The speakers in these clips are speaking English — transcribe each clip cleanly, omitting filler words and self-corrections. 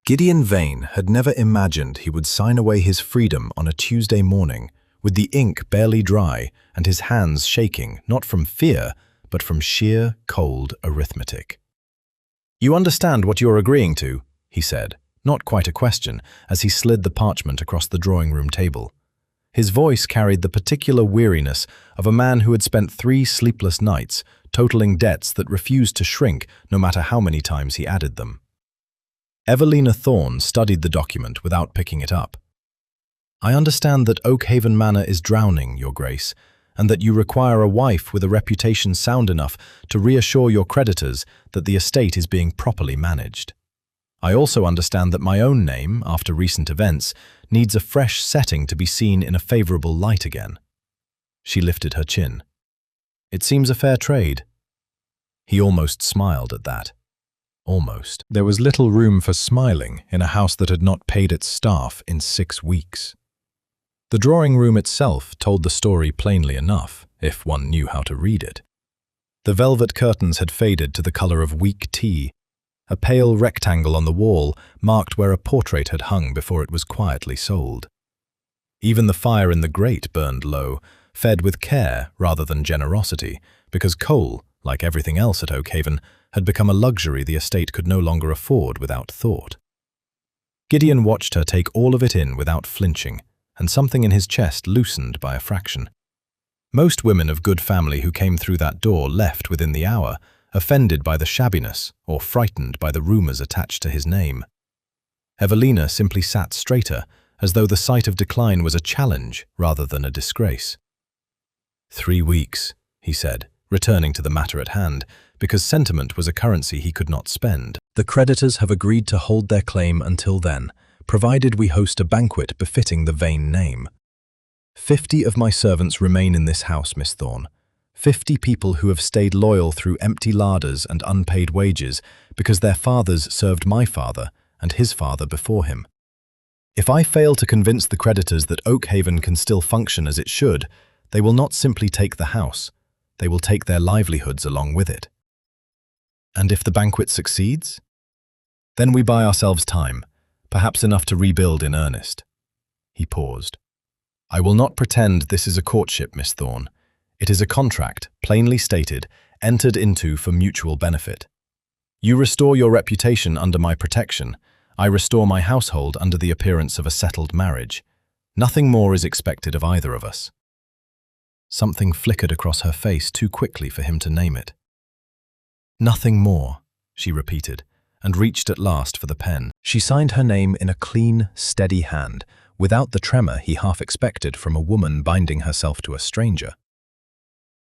Gideon Vane had never imagined he would sign away his freedom on a Tuesday morning, with the ink barely dry and his hands shaking, not from fear, but from sheer, cold arithmetic. "You understand what you're agreeing to," he said, not quite a question, as he slid the parchment across the drawing-room table. His voice carried the particular weariness of a man who had spent 3 sleepless nights, totaling debts that refused to shrink no matter how many times he added them. Evelina Thorne studied the document without picking it up. "I understand that Oakhaven Manor is drowning, Your Grace, and that you require a wife with a reputation sound enough to reassure your creditors that the estate is being properly managed. I also understand that my own name, after recent events, needs a fresh setting to be seen in a favorable light again." She lifted her chin. "It seems a fair trade." He almost smiled at that. Almost. There was little room for smiling in a house that had not paid its staff in 6 weeks. The drawing room itself told the story plainly enough, if one knew how to read it. The velvet curtains had faded to the color of weak tea. A pale rectangle on the wall marked where a portrait had hung before it was quietly sold. Even the fire in the grate burned low, fed with care rather than generosity, because coal, like everything else at Oakhaven, had become a luxury the estate could no longer afford without thought. Gideon watched her take all of it in without flinching, and something in his chest loosened by a fraction. Most women of good family who came through that door left within the hour, offended by the shabbiness or frightened by the rumors attached to his name. Evelina simply sat straighter, as though the sight of decline was a challenge rather than a disgrace. 3 weeks, he said, returning to the matter at hand, because sentiment was a currency he could not spend. "The creditors have agreed to hold their claim until then, provided we host a banquet befitting the Vane name. 50 of my servants remain in this house, Miss Thorne. 50 people who have stayed loyal through empty larders and unpaid wages because their fathers served my father and his father before him. If I fail to convince the creditors that Oakhaven can still function as it should, they will not simply take the house, they will take their livelihoods along with it. And if the banquet succeeds? Then we buy ourselves time, perhaps enough to rebuild in earnest." He paused. "I will not pretend this is a courtship, Miss Thorne. It is a contract, plainly stated, entered into for mutual benefit. You restore your reputation under my protection. I restore my household under the appearance of a settled marriage. Nothing more is expected of either of us." Something flickered across her face too quickly for him to name it. "Nothing more," she repeated, and reached at last for the pen. She signed her name in a clean, steady hand, without the tremor he half expected from a woman binding herself to a stranger.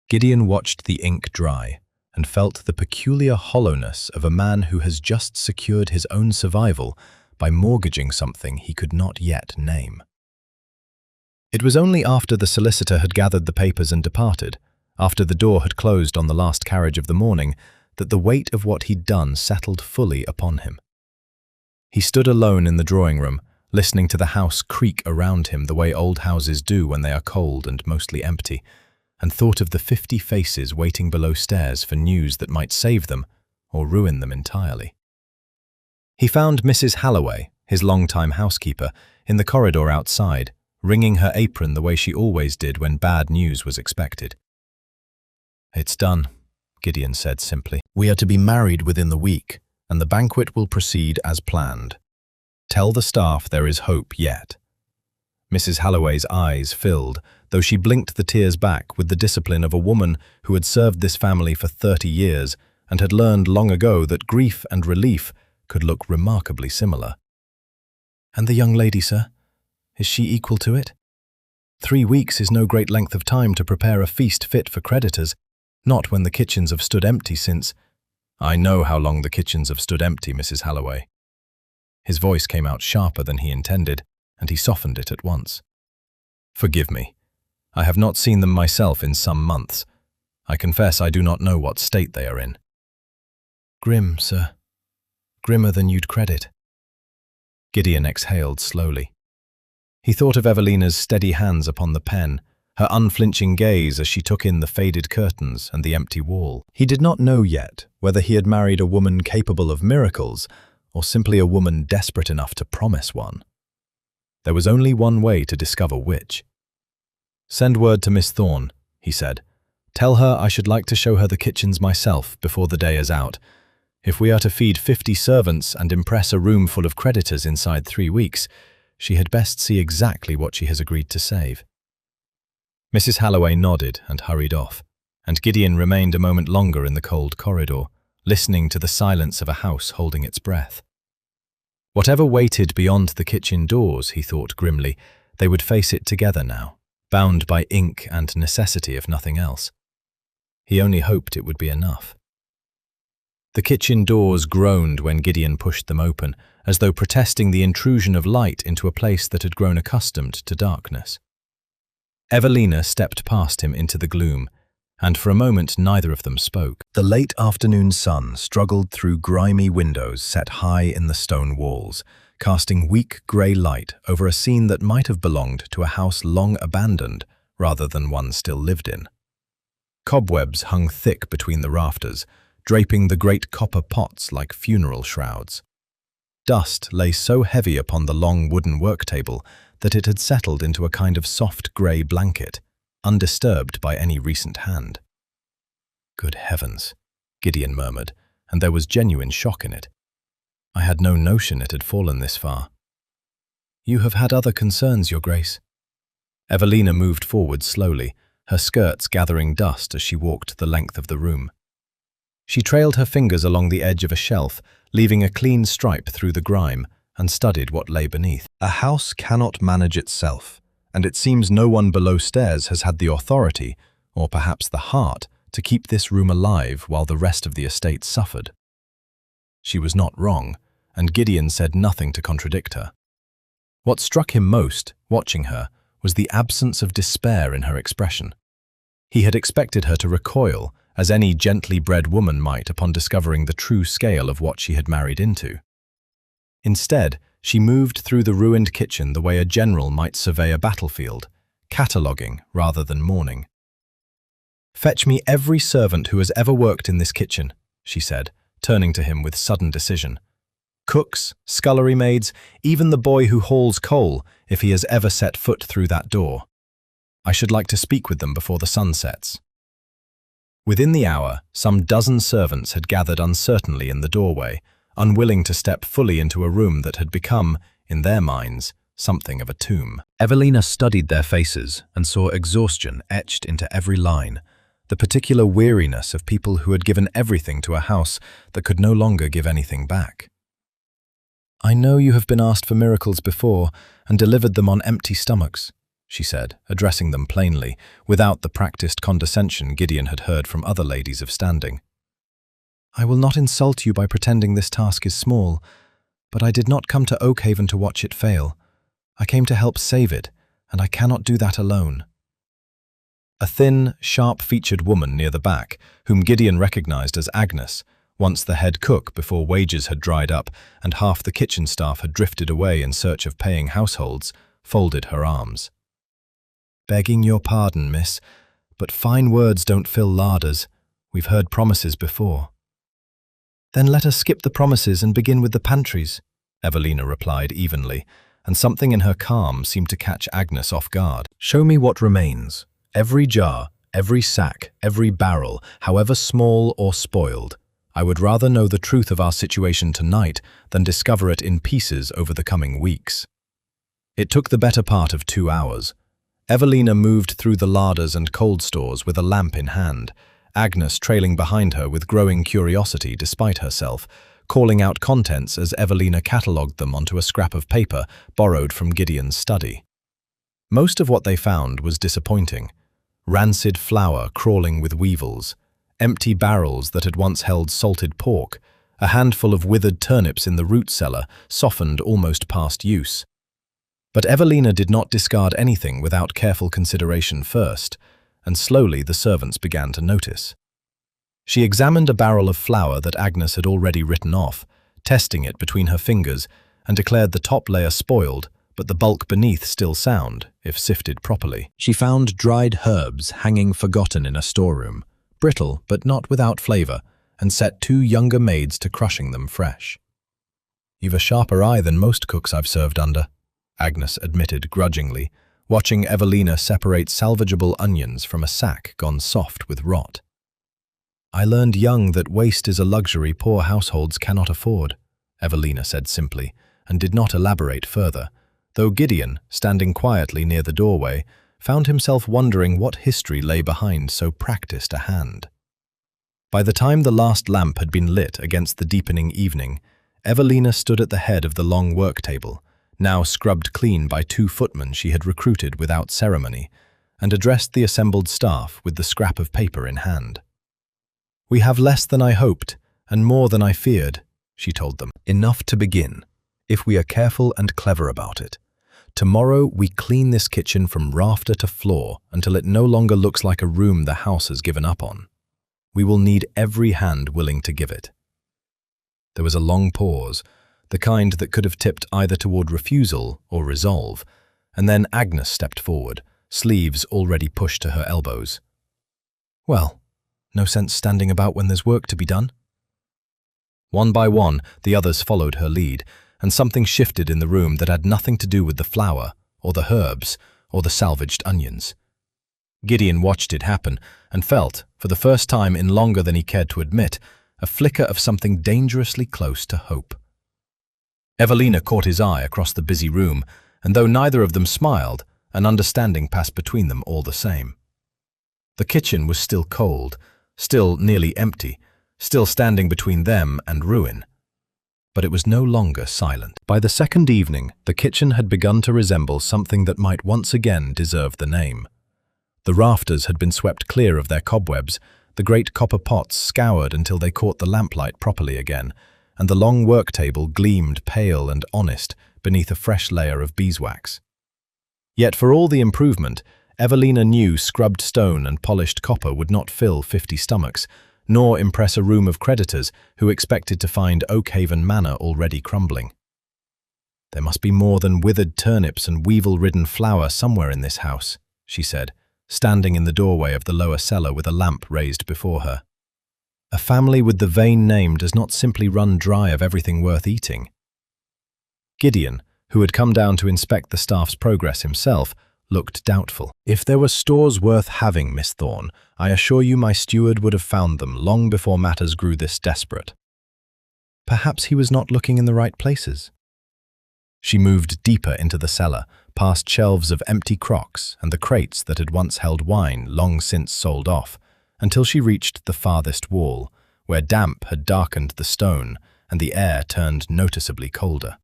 Gideon watched the ink dry and felt the peculiar hollowness of a man who has just secured his own survival by mortgaging something he could not yet name. It was only after the solicitor had gathered the papers and departed, after the door had closed on the last carriage of the morning, that the weight of what he'd done settled fully upon him. He stood alone in the drawing room, listening to the house creak around him the way old houses do when they are cold and mostly empty, and thought of the 50 faces waiting below stairs for news that might save them or ruin them entirely. He found Mrs. Halloway, his long-time housekeeper, in the corridor outside, wringing her apron the way she always did when bad news was expected. "It's done," Gideon said simply. "We are to be married within the week, and the banquet will proceed as planned. Tell the staff there is hope yet." Mrs. Halloway's eyes filled, though she blinked the tears back with the discipline of a woman who had served this family for 30 years and had learned long ago that grief and relief could look remarkably similar. "And the young lady, sir? Is she equal to it? 3 weeks is no great length of time to prepare a feast fit for creditors, not when the kitchens have stood empty since—" "I know how long the kitchens have stood empty, Mrs. Halloway." His voice came out sharper than he intended, and he softened it at once. "Forgive me. I have not seen them myself in some months. I confess I do not know what state they are in." "Grim, sir. Grimmer than you'd credit." Gideon exhaled slowly. He thought of Evelina's steady hands upon the pen, her unflinching gaze as she took in the faded curtains and the empty wall. He did not know yet whether he had married a woman capable of miracles or simply a woman desperate enough to promise one? There was only one way to discover which. "Send word to Miss Thorne," he said. "Tell her I should like to show her the kitchens myself before the day is out. If we are to feed 50 servants and impress a room full of creditors inside 3 weeks, she had best see exactly what she has agreed to save." Mrs. Halloway nodded and hurried off, and Gideon remained a moment longer in the cold corridor, listening to the silence of a house holding its breath. Whatever waited beyond the kitchen doors, he thought grimly, they would face it together now, bound by ink and necessity if nothing else. He only hoped it would be enough. The kitchen doors groaned when Gideon pushed them open, as though protesting the intrusion of light into a place that had grown accustomed to darkness. Evelina stepped past him into the gloom, and for a moment neither of them spoke. The late afternoon sun struggled through grimy windows set high in the stone walls, casting weak grey light over a scene that might have belonged to a house long abandoned rather than one still lived in. Cobwebs hung thick between the rafters, draping the great copper pots like funeral shrouds. Dust lay so heavy upon the long wooden work table that it had settled into a kind of soft grey blanket, undisturbed by any recent hand. "Good heavens," Gideon murmured, and there was genuine shock in it. "I had no notion it had fallen this far." "You have had other concerns, Your Grace." Evelina moved forward slowly, her skirts gathering dust as she walked the length of the room. She trailed her fingers along the edge of a shelf, leaving a clean stripe through the grime, and studied what lay beneath. "A house cannot manage itself, and it seems no one below stairs has had the authority, or perhaps the heart, to keep this room alive while the rest of the estate suffered." She was not wrong, and Gideon said nothing to contradict her. What struck him most, watching her, was the absence of despair in her expression. He had expected her to recoil, as any gently bred woman might upon discovering the true scale of what she had married into. Instead, she moved through the ruined kitchen the way a general might survey a battlefield, cataloguing rather than mourning. "Fetch me every servant who has ever worked in this kitchen," she said, turning to him with sudden decision. "Cooks, scullery maids, even the boy who hauls coal, if he has ever set foot through that door. I should like to speak with them before the sun sets." Within the hour, some dozen servants had gathered uncertainly in the doorway, unwilling to step fully into a room that had become, in their minds, something of a tomb. Evelina studied their faces and saw exhaustion etched into every line, the particular weariness of people who had given everything to a house that could no longer give anything back. "I know you have been asked for miracles before and delivered them on empty stomachs," she said, addressing them plainly, without the practiced condescension Gideon had heard from other ladies of standing. "I will not insult you by pretending this task is small, but I did not come to Oakhaven to watch it fail. I came to help save it, and I cannot do that alone." A thin, sharp-featured woman near the back, whom Gideon recognized as Agnes, once the head cook before wages had dried up and half the kitchen staff had drifted away in search of paying households, folded her arms. "Begging your pardon, miss, but fine words don't fill larders. We've heard promises before." "Then let us skip the promises and begin with the pantries," Evelina replied evenly, and something in her calm seemed to catch Agnes off guard. "Show me what remains. Every jar, every sack, every barrel, however small or spoiled. I would rather know the truth of our situation tonight than discover it in pieces over the coming weeks." It took the better part of 2 hours. Evelina moved through the larders and cold stores with a lamp in hand, Agnes trailing behind her with growing curiosity despite herself, calling out contents as Evelina catalogued them onto a scrap of paper borrowed from Gideon's study. Most of what they found was disappointing. Rancid flour crawling with weevils, empty barrels that had once held salted pork, a handful of withered turnips in the root cellar, softened almost past use. But Evelina did not discard anything without careful consideration first, and slowly the servants began to notice. She examined a barrel of flour that Agnes had already written off, testing it between her fingers, and declared the top layer spoiled, but the bulk beneath still sound, if sifted properly. She found dried herbs hanging forgotten in a storeroom, brittle but not without flavour, and set 2 younger maids to crushing them fresh. You've a sharper eye than most cooks I've served under, Agnes admitted grudgingly, watching Evelina separate salvageable onions from a sack gone soft with rot. I learned young that waste is a luxury poor households cannot afford, Evelina said simply, and did not elaborate further, though Gideon, standing quietly near the doorway, found himself wondering what history lay behind so practiced a hand. By the time the last lamp had been lit against the deepening evening, Evelina stood at the head of the long work table, now scrubbed clean by 2 footmen she had recruited without ceremony, and addressed the assembled staff with the scrap of paper in hand. We have less than I hoped, and more than I feared, she told them. Enough to begin, if we are careful and clever about it. Tomorrow we clean this kitchen from rafter to floor until it no longer looks like a room the house has given up on. We will need every hand willing to give it. There was a long pause, the kind that could have tipped either toward refusal or resolve, and then Agnes stepped forward, sleeves already pushed to her elbows. Well, no sense standing about when there's work to be done. One by one, the others followed her lead, and something shifted in the room that had nothing to do with the flour, or the herbs, or the salvaged onions. Gideon watched it happen, and felt, for the first time in longer than he cared to admit, a flicker of something dangerously close to hope. Evelina caught his eye across the busy room, and though neither of them smiled, an understanding passed between them all the same. The kitchen was still cold, still nearly empty, still standing between them and ruin. But it was no longer silent. By the second evening, the kitchen had begun to resemble something that might once again deserve the name. The rafters had been swept clear of their cobwebs, the great copper pots scoured until they caught the lamplight properly again, and the long work table gleamed pale and honest beneath a fresh layer of beeswax. Yet for all the improvement, Evelina knew scrubbed stone and polished copper would not fill 50 stomachs, nor impress a room of creditors who expected to find Oakhaven Manor already crumbling. There must be more than withered turnips and weevil-ridden flour somewhere in this house, she said, standing in the doorway of the lower cellar with a lamp raised before her. A family with the vain name does not simply run dry of everything worth eating. Gideon, who had come down to inspect the staff's progress himself, looked doubtful. If there were stores worth having, Miss Thorne, I assure you my steward would have found them long before matters grew this desperate. Perhaps he was not looking in the right places. She moved deeper into the cellar, past shelves of empty crocks and the crates that had once held wine long since sold off, until she reached the farthest wall, where damp had darkened the stone and the air turned noticeably colder.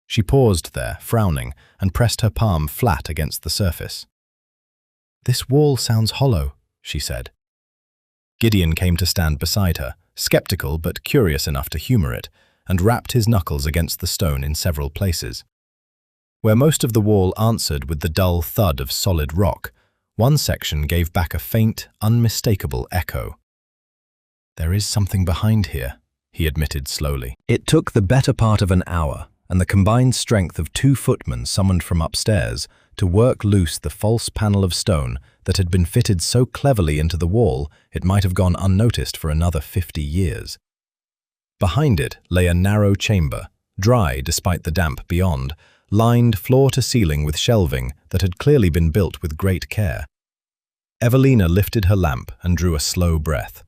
She paused there, frowning, and pressed her palm flat against the surface. "This wall sounds hollow," she said. Gideon came to stand beside her, skeptical but curious enough to humor it, and rapped his knuckles against the stone in several places. Where most of the wall answered with the dull thud of solid rock, one section gave back a faint, unmistakable echo. "There is something behind here," he admitted slowly. It took the better part of an hour, and the combined strength of 2 footmen summoned from upstairs to work loose the false panel of stone that had been fitted so cleverly into the wall it might have gone unnoticed for another 50 years. Behind it lay a narrow chamber, dry despite the damp beyond, lined floor to ceiling with shelving that had clearly been built with great care. Evelina lifted her lamp and drew a slow breath.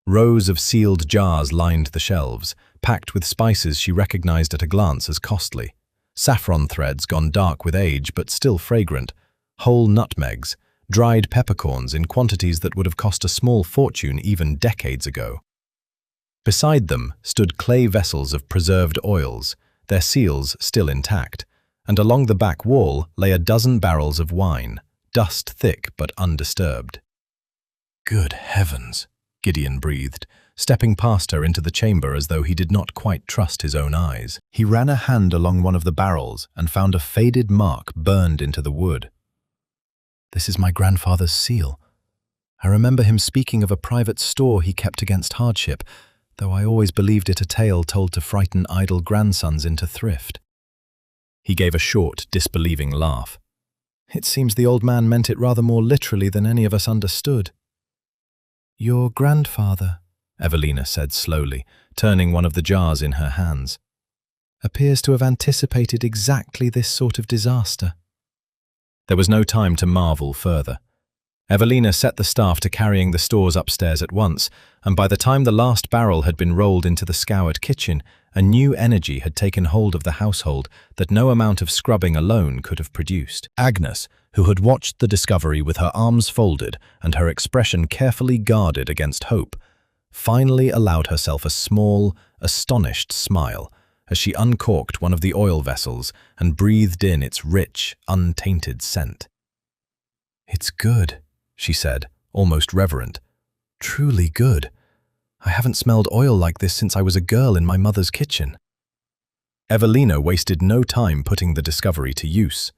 Rows of sealed jars lined the shelves, packed with spices she recognized at a glance as costly. Saffron threads gone dark with age but still fragrant, whole nutmegs, dried peppercorns in quantities that would have cost a small fortune even decades ago. Beside them stood clay vessels of preserved oils, their seals still intact, and along the back wall lay a dozen barrels of wine, dust thick but undisturbed. "Good heavens," Gideon breathed, stepping past her into the chamber as though he did not quite trust his own eyes. He ran a hand along one of the barrels and found a faded mark burned into the wood. "This is my grandfather's seal. I remember him speaking of a private store he kept against hardship, though I always believed it a tale told to frighten idle grandsons into thrift." He gave a short, disbelieving laugh. "It seems the old man meant it rather more literally than any of us understood." "Your grandfather," Evelina said slowly, turning one of the jars in her hands. appears to have anticipated exactly this sort of disaster. There was no time to marvel further. Evelina set the staff to carrying the stores upstairs at once, and by the time the last barrel had been rolled into the scoured kitchen, a new energy had taken hold of the household that no amount of scrubbing alone could have produced. Agnes, who had watched the discovery with her arms folded and her expression carefully guarded against hope, finally allowed herself a small, astonished smile as she uncorked one of the oil vessels and breathed in its rich, untainted scent. "It's good," she said, almost reverent. "Truly good. I haven't smelled oil like this since I was a girl in my mother's kitchen." Evelina wasted no time putting the discovery to use.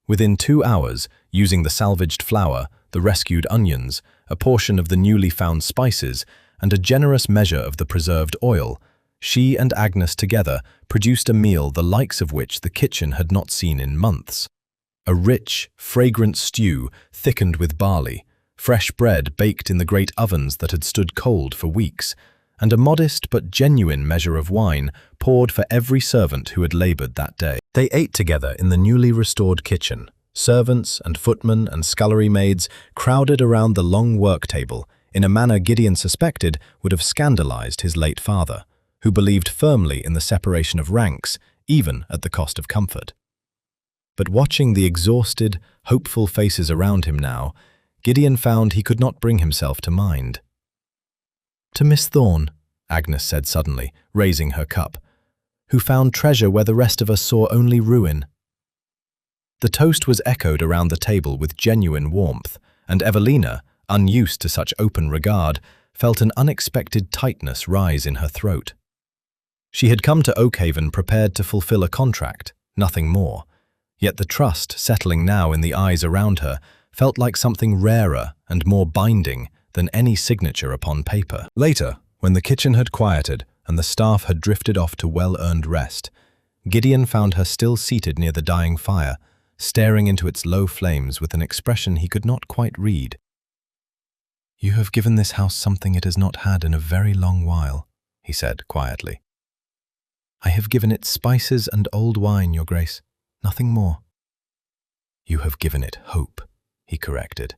Within 2 hours, using the salvaged flour, the rescued onions, a portion of the newly found spices, and a generous measure of the preserved oil, she and Agnes together produced a meal the likes of which the kitchen had not seen in months. A rich, fragrant stew thickened with barley, fresh bread baked in the great ovens that had stood cold for weeks, and a modest but genuine measure of wine poured for every servant who had laboured that day. They ate together in the newly restored kitchen. Servants and footmen and scullery maids crowded around the long work table in a manner Gideon suspected would have scandalized his late father, who believed firmly in the separation of ranks, even at the cost of comfort. But watching the exhausted, hopeful faces around him now, Gideon found he could not bring himself to mind. "To Miss Thorne," Agnes said suddenly, raising her cup, "who found treasure where the rest of us saw only ruin." The toast was echoed around the table with genuine warmth, and Evelina, unused to such open regard, felt an unexpected tightness rise in her throat. She had come to Oakhaven prepared to fulfill a contract, nothing more, yet the trust settling now in the eyes around her felt like something rarer and more binding than any signature upon paper. Later, when the kitchen had quieted and the staff had drifted off to well-earned rest, Gideon found her still seated near the dying fire, staring into its low flames with an expression he could not quite read. "You have given this house something it has not had in a very long while," he said quietly. "I have given it spices and old wine, Your Grace, nothing more." "You have given it hope," he corrected,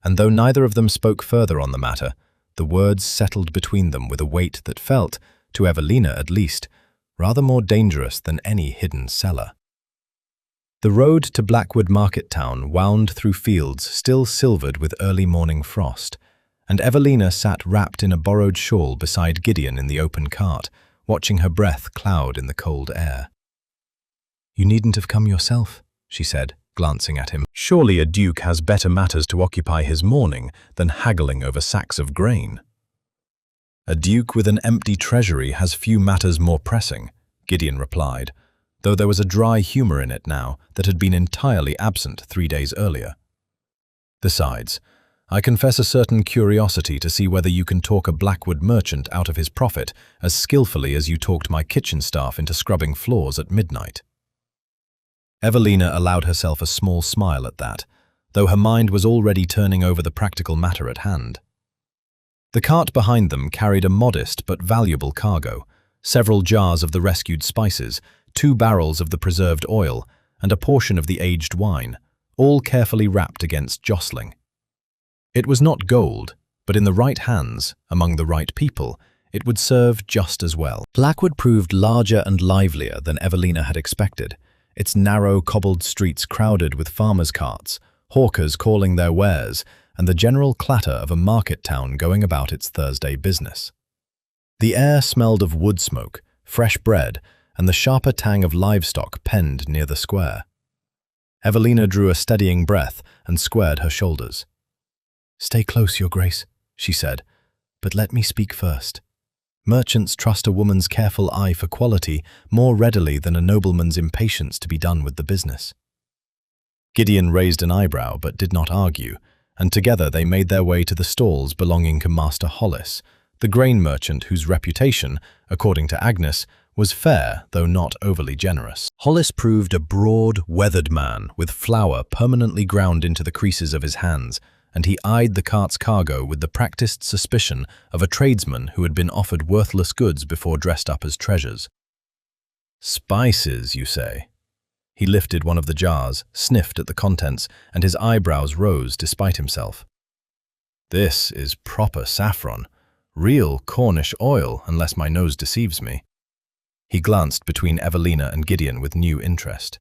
and though neither of them spoke further on the matter, the words settled between them with a weight that felt, to Evelina at least, rather more dangerous than any hidden cellar. The road to Blackwood Market Town wound through fields still silvered with early morning frost, and Evelina sat wrapped in a borrowed shawl beside Gideon in the open cart, watching her breath cloud in the cold air. "You needn't have come yourself," she said, glancing at him. "Surely a duke has better matters to occupy his morning than haggling over sacks of grain." "A duke with an empty treasury has few matters more pressing," Gideon replied, though there was a dry humour in it now that had been entirely absent 3 days earlier. "Besides, I confess a certain curiosity to see whether you can talk a Blackwood merchant out of his profit as skillfully as you talked my kitchen staff into scrubbing floors at midnight." Evelina allowed herself a small smile at that, though her mind was already turning over the practical matter at hand. The cart behind them carried a modest but valuable cargo, several jars of the rescued spices, 2 barrels of the preserved oil, and a portion of the aged wine, all carefully wrapped against jostling. It was not gold, but in the right hands, among the right people, it would serve just as well. Blackwood proved larger and livelier than Evelina had expected, its narrow, cobbled streets crowded with farmers' carts, hawkers calling their wares, and the general clatter of a market town going about its Thursday business. The air smelled of wood smoke, fresh bread, and the sharper tang of livestock penned near the square. Evelina drew a steadying breath and squared her shoulders. "Stay close, Your Grace," she said, "but let me speak first. Merchants trust a woman's careful eye for quality more readily than a nobleman's impatience to be done with the business." Gideon raised an eyebrow but did not argue, and together they made their way to the stalls belonging to Master Hollis, the grain merchant whose reputation, according to Agnes, was fair though not overly generous. Hollis proved a broad, weathered man with flour permanently ground into the creases of his hands, and he eyed the cart's cargo with the practiced suspicion of a tradesman who had been offered worthless goods before dressed up as treasures. Spices, you say? He lifted one of the jars, sniffed at the contents, and his eyebrows rose despite himself. This is proper saffron, real Cornish oil, unless my nose deceives me. He glanced between Evelina and Gideon with new interest.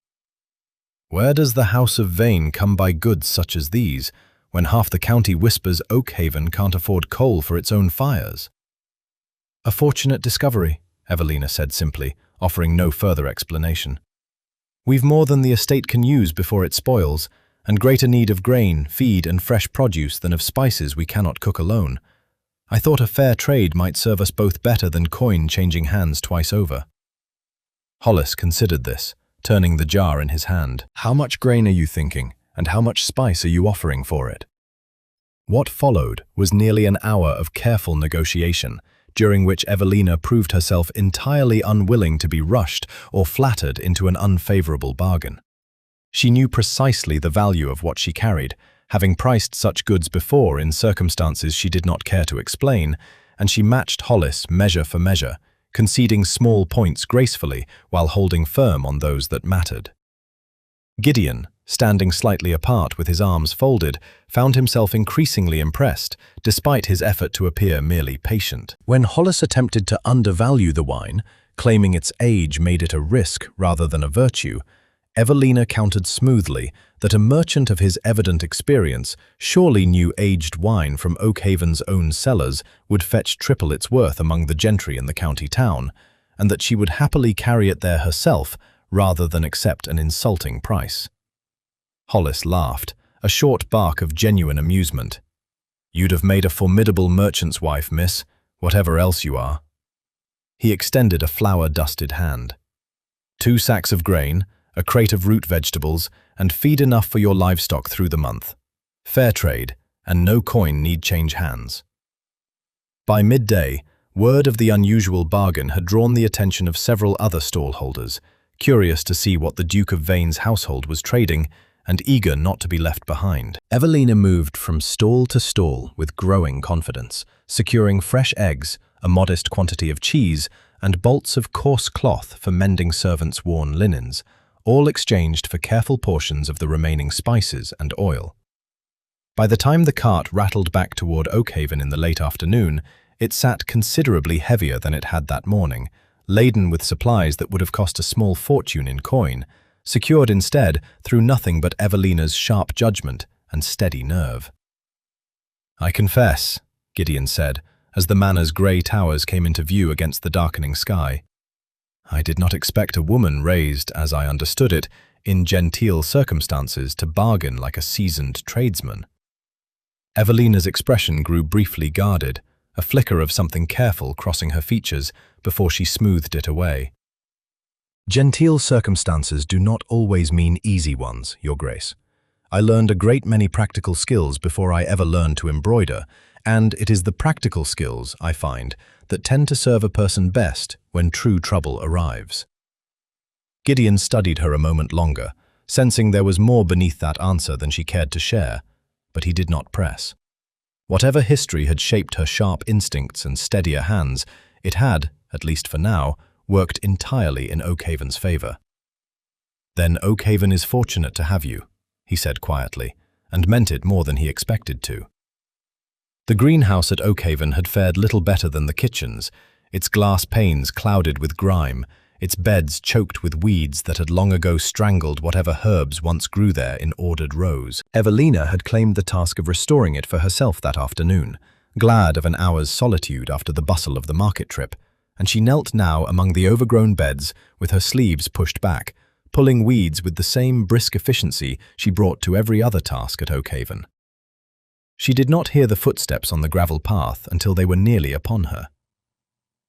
Where does the House of Vane come by goods such as these, when half the county whispers Oakhaven can't afford coal for its own fires? A fortunate discovery, Evelina said simply, offering no further explanation. We've more than the estate can use before it spoils, and greater need of grain, feed and fresh produce than of spices we cannot cook alone. I thought a fair trade might serve us both better than coin changing hands twice over. Hollis considered this, turning the jar in his hand. How much grain are you thinking, and how much spice are you offering for it? What followed was nearly an hour of careful negotiation, during which Evelina proved herself entirely unwilling to be rushed or flattered into an unfavorable bargain. She knew precisely the value of what she carried, having priced such goods before in circumstances she did not care to explain, and she matched Hollis measure for measure, conceding small points gracefully while holding firm on those that mattered. Gideon, standing slightly apart with his arms folded, found himself increasingly impressed, despite his effort to appear merely patient. When Hollis attempted to undervalue the wine, claiming its age made it a risk rather than a virtue, Evelina countered smoothly that a merchant of his evident experience surely knew aged wine from Oakhaven's own cellars would fetch triple its worth among the gentry in the county town, and that she would happily carry it there herself rather than accept an insulting price. Hollis laughed, a short bark of genuine amusement. You'd have made a formidable merchant's wife, miss, whatever else you are. He extended a flour-dusted hand. 2 sacks of grain, a crate of root vegetables, and feed enough for your livestock through the month. Fair trade, and no coin need change hands. By midday, word of the unusual bargain had drawn the attention of several other stallholders, curious to see what the Duke of Vane's household was trading, and eager not to be left behind. Evelina moved from stall to stall with growing confidence, securing fresh eggs, a modest quantity of cheese, and bolts of coarse cloth for mending servants' worn linens, all exchanged for careful portions of the remaining spices and oil. By the time the cart rattled back toward Oakhaven in the late afternoon, it sat considerably heavier than it had that morning, laden with supplies that would have cost a small fortune in coin, secured instead through nothing but Evelina's sharp judgment and steady nerve. I confess, Gideon said, as the manor's grey towers came into view against the darkening sky. I did not expect a woman raised, as I understood it, in genteel circumstances to bargain like a seasoned tradesman. Evelina's expression grew briefly guarded, a flicker of something careful crossing her features before she smoothed it away. Genteel circumstances do not always mean easy ones, Your Grace. I learned a great many practical skills before I ever learned to embroider, and it is the practical skills, I find, that tend to serve a person best when true trouble arrives. Gideon studied her a moment longer, sensing there was more beneath that answer than she cared to share, but he did not press. Whatever history had shaped her sharp instincts and steadier hands, it had, at least for now, worked entirely in Oakhaven's favor. Then Oakhaven is fortunate to have you, he said quietly, and meant it more than he expected to. The greenhouse at Oakhaven had fared little better than the kitchens, its glass panes clouded with grime, its beds choked with weeds that had long ago strangled whatever herbs once grew there in ordered rows. Evelina had claimed the task of restoring it for herself that afternoon, glad of an hour's solitude after the bustle of the market trip, and she knelt now among the overgrown beds with her sleeves pushed back, pulling weeds with the same brisk efficiency she brought to every other task at Oakhaven. She did not hear the footsteps on the gravel path until they were nearly upon her.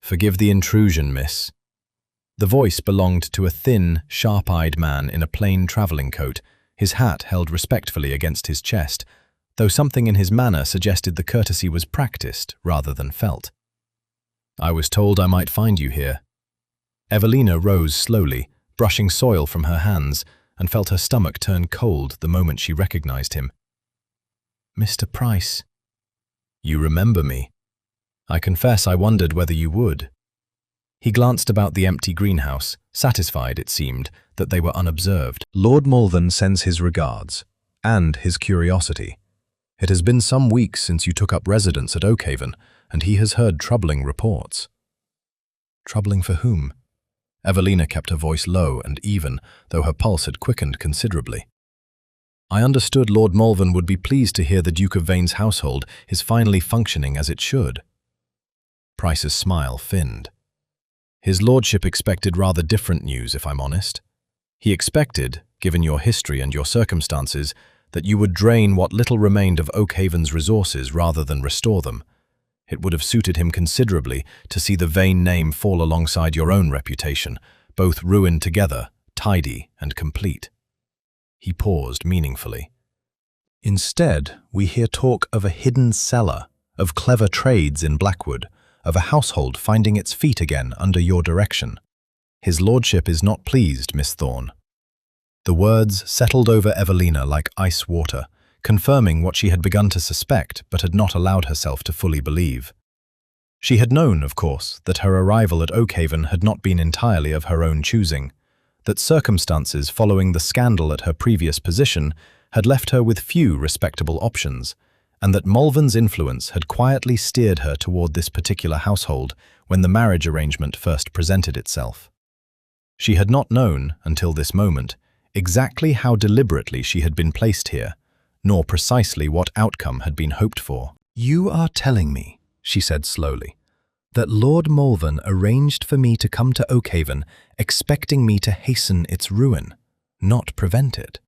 "Forgive the intrusion, miss." The voice belonged to a thin, sharp-eyed man in a plain travelling coat, his hat held respectfully against his chest, though something in his manner suggested the courtesy was practiced rather than felt. "I was told I might find you here." Evelina rose slowly, brushing soil from her hands, and felt her stomach turn cold the moment she recognized him. "Mr. Price." "You remember me? I confess I wondered whether you would." He glanced about the empty greenhouse, satisfied, it seemed, that they were unobserved. Lord Malvern sends his regards, and his curiosity. It has been some weeks since you took up residence at Oakhaven, and he has heard troubling reports. Troubling for whom? Evelina kept her voice low and even, though her pulse had quickened considerably. I understood Lord Malvern would be pleased to hear the Duke of Vane's household is finally functioning as it should. Price's smile thinned. His lordship expected rather different news, if I'm honest. He expected, given your history and your circumstances, that you would drain what little remained of Oakhaven's resources rather than restore them. It would have suited him considerably to see the Vane name fall alongside your own reputation, both ruined together, tidy and complete. He paused meaningfully. Instead, we hear talk of a hidden cellar, of clever trades in Blackwood, of a household finding its feet again under your direction. His lordship is not pleased, Miss Thorne. The words settled over Evelina like ice water, confirming what she had begun to suspect but had not allowed herself to fully believe. She had known, of course, that her arrival at Oakhaven had not been entirely of her own choosing, that circumstances following the scandal at her previous position had left her with few respectable options, and that Malvern's influence had quietly steered her toward this particular household when the marriage arrangement first presented itself. She had not known, until this moment, exactly how deliberately she had been placed here, nor precisely what outcome had been hoped for. "You are telling me," she said slowly, "that Lord Malvern arranged for me to come to Oakhaven expecting me to hasten its ruin, not prevent it."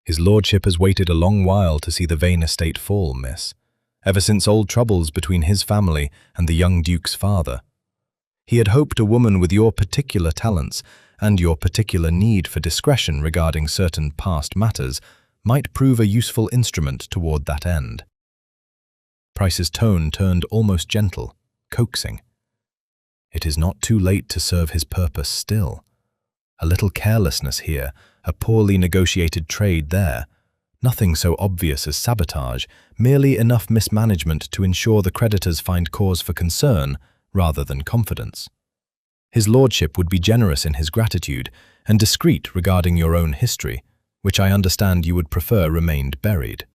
"His lordship has waited a long while to see the Vane estate fall, miss, ever since old troubles between his family and the young Duke's father. He had hoped a woman with your particular talents and your particular need for discretion regarding certain past matters might prove a useful instrument toward that end." Price's tone turned almost gentle, coaxing. "It is not too late to serve his purpose still. A little carelessness here, a poorly negotiated trade there. Nothing so obvious as sabotage, merely enough mismanagement to ensure the creditors find cause for concern rather than confidence. His lordship would be generous in his gratitude and discreet regarding your own history, which I understand you would prefer remained buried."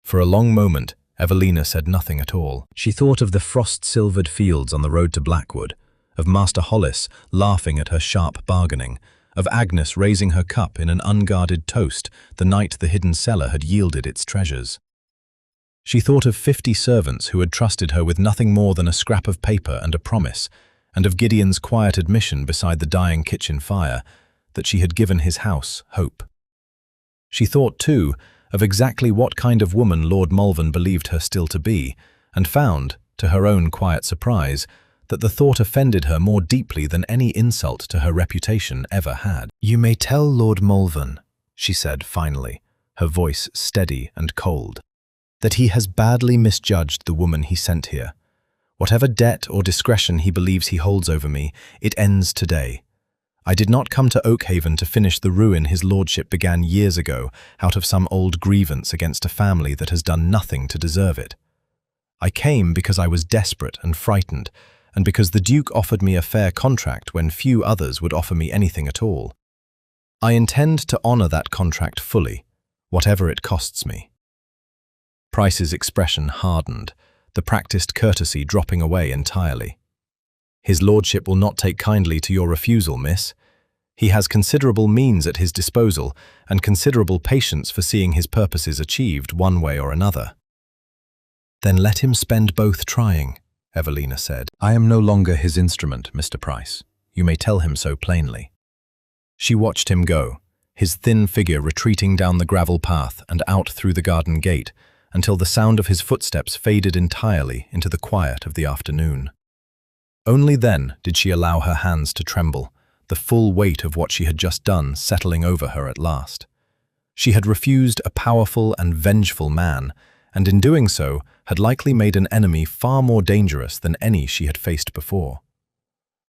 For a long moment, Evelina said nothing at all. She thought of the frost-silvered fields on the road to Blackwood, of Master Hollis laughing at her sharp bargaining, of Agnes raising her cup in an unguarded toast the night the hidden cellar had yielded its treasures. She thought of 50 servants who had trusted her with nothing more than a scrap of paper and a promise, and of Gideon's quiet admission beside the dying kitchen fire that she had given his house hope. She thought, too, of exactly what kind of woman Lord Malvern believed her still to be, and found, to her own quiet surprise, that the thought offended her more deeply than any insult to her reputation ever had. "You may tell Lord Malvern," she said finally, her voice steady and cold, "that he has badly misjudged the woman he sent here. Whatever debt or discretion he believes he holds over me, it ends today. I did not come to Oakhaven to finish the ruin his lordship began years ago out of some old grievance against a family that has done nothing to deserve it. I came because I was desperate and frightened, and because the Duke offered me a fair contract when few others would offer me anything at all. I intend to honor that contract fully, whatever it costs me." Price's expression hardened, the practiced courtesy dropping away entirely. "His lordship will not take kindly to your refusal, miss. He has considerable means at his disposal and considerable patience for seeing his purposes achieved one way or another." "Then let him spend both trying," Evelina said. "I am no longer his instrument, Mr. Price. You may tell him so plainly." She watched him go, his thin figure retreating down the gravel path and out through the garden gate, until the sound of his footsteps faded entirely into the quiet of the afternoon. Only then did she allow her hands to tremble, the full weight of what she had just done settling over her at last. She had refused a powerful and vengeful man, and in doing so had likely made an enemy far more dangerous than any she had faced before.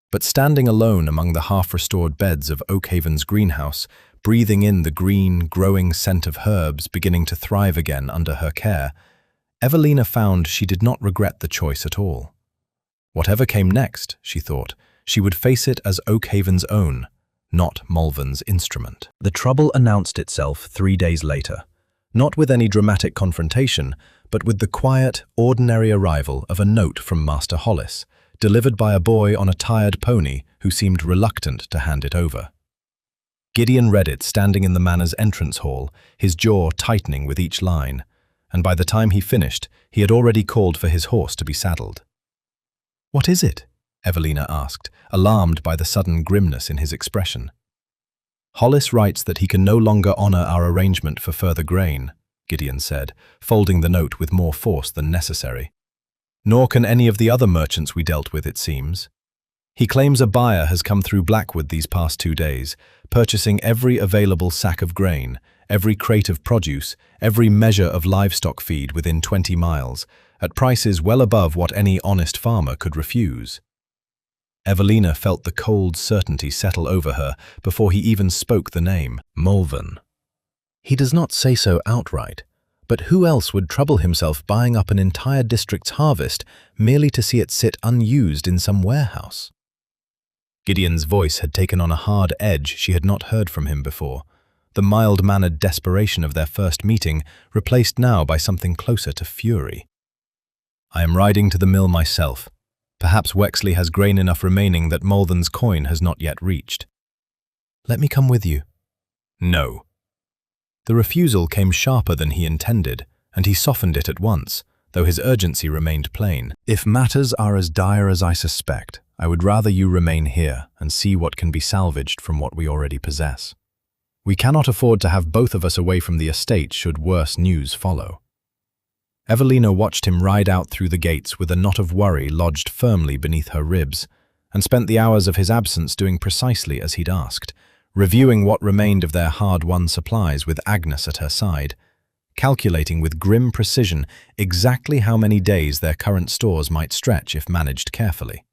But standing alone among the half-restored beds of Oakhaven's greenhouse, breathing in the green, growing scent of herbs beginning to thrive again under her care, Evelina found she did not regret the choice at all. Whatever came next, she thought, she would face it as Oakhaven's own, not Malvern's instrument. The trouble announced itself 3 days later, not with any dramatic confrontation, but with the quiet, ordinary arrival of a note from Master Hollis, delivered by a boy on a tired pony who seemed reluctant to hand it over. Gideon read it standing in the manor's entrance hall, his jaw tightening with each line, and by the time he finished, he had already called for his horse to be saddled. "What is it?" Evelina asked, alarmed by the sudden grimness in his expression. "Hollis writes that he can no longer honor our arrangement for further grain," Gideon said, folding the note with more force than necessary. "Nor can any of the other merchants we dealt with, it seems. He claims a buyer has come through Blackwood these past 2 days, purchasing every available sack of grain, every crate of produce, every measure of livestock feed within 20 miles, at prices well above what any honest farmer could refuse." Evelina felt the cold certainty settle over her before he even spoke the name, Malvern. He does not say so outright, but who else would trouble himself buying up an entire district's harvest merely to see it sit unused in some warehouse? Gideon's voice had taken on a hard edge she had not heard from him before, the mild-mannered desperation of their first meeting replaced now by something closer to fury. "I am riding to the mill myself. Perhaps Wexley has grain enough remaining that Malvern's coin has not yet reached." "Let me come with you." "No." The refusal came sharper than he intended, and he softened it at once, though his urgency remained plain. "If matters are as dire as I suspect, I would rather you remain here and see what can be salvaged from what we already possess. We cannot afford to have both of us away from the estate should worse news follow." Evelina watched him ride out through the gates with a knot of worry lodged firmly beneath her ribs, and spent the hours of his absence doing precisely as he'd asked, reviewing what remained of their hard-won supplies with Agnes at her side, calculating with grim precision exactly how many days their current stores might stretch if managed carefully.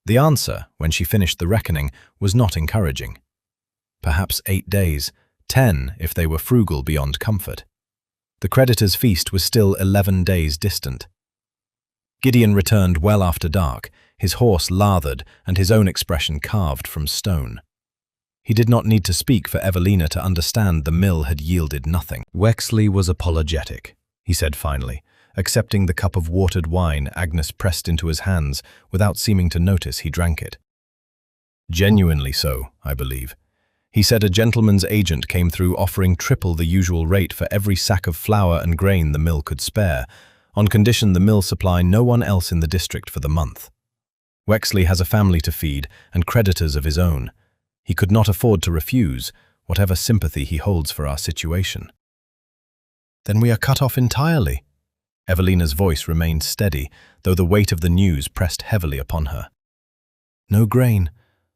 The answer, when she finished the reckoning, was not encouraging. Perhaps 8 days, 10 if they were frugal beyond comfort. The creditor's feast was still 11 days distant. Gideon returned well after dark, his horse lathered and his own expression carved from stone. He did not need to speak for Evelina to understand the mill had yielded nothing. "Wexley was apologetic," he said finally, accepting the cup of watered wine Agnes pressed into his hands without seeming to notice he drank it. "Genuinely so, I believe. He said a gentleman's agent came through offering triple the usual rate for every sack of flour and grain the mill could spare, on condition the mill supply no one else in the district for the month. Wexley has a family to feed and creditors of his own. He could not afford to refuse, whatever sympathy he holds for our situation." "Then we are cut off entirely." Evelina's voice remained steady, though the weight of the news pressed heavily upon her. "No grain,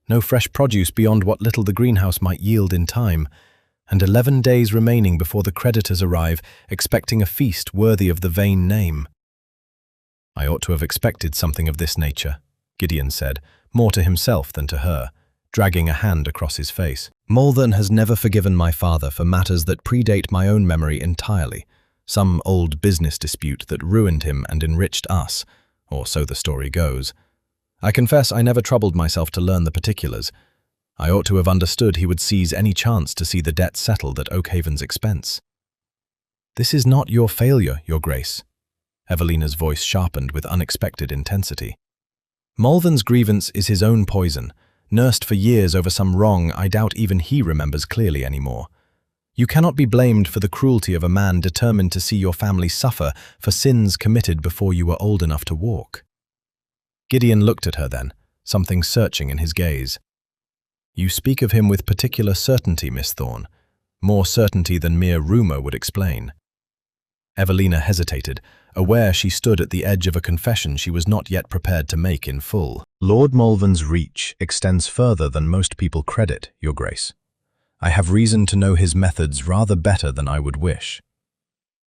no fresh produce beyond what little the greenhouse might yield in time, and 11 days remaining before the creditors arrive, expecting a feast worthy of the vain name." "I ought to have expected something of this nature," Gideon said, more to himself than to her, dragging a hand across his face. "Malvern has never forgiven my father for matters that predate my own memory entirely, some old business dispute that ruined him and enriched us, or so the story goes. I confess I never troubled myself to learn the particulars. I ought to have understood he would seize any chance to see the debt settled at Oakhaven's expense." "This is not your failure, Your Grace." Evelina's voice sharpened with unexpected intensity. "Malvern's grievance is his own poison, nursed for years over some wrong I doubt even he remembers clearly anymore. You cannot be blamed for the cruelty of a man determined to see your family suffer for sins committed before you were old enough to walk." Gideon looked at her then, something searching in his gaze. "You speak of him with particular certainty, Miss Thorne, more certainty than mere rumour would explain." Evelina hesitated, aware she stood at the edge of a confession she was not yet prepared to make in full. "Lord Malvern's reach extends further than most people credit, Your Grace. I have reason to know his methods rather better than I would wish."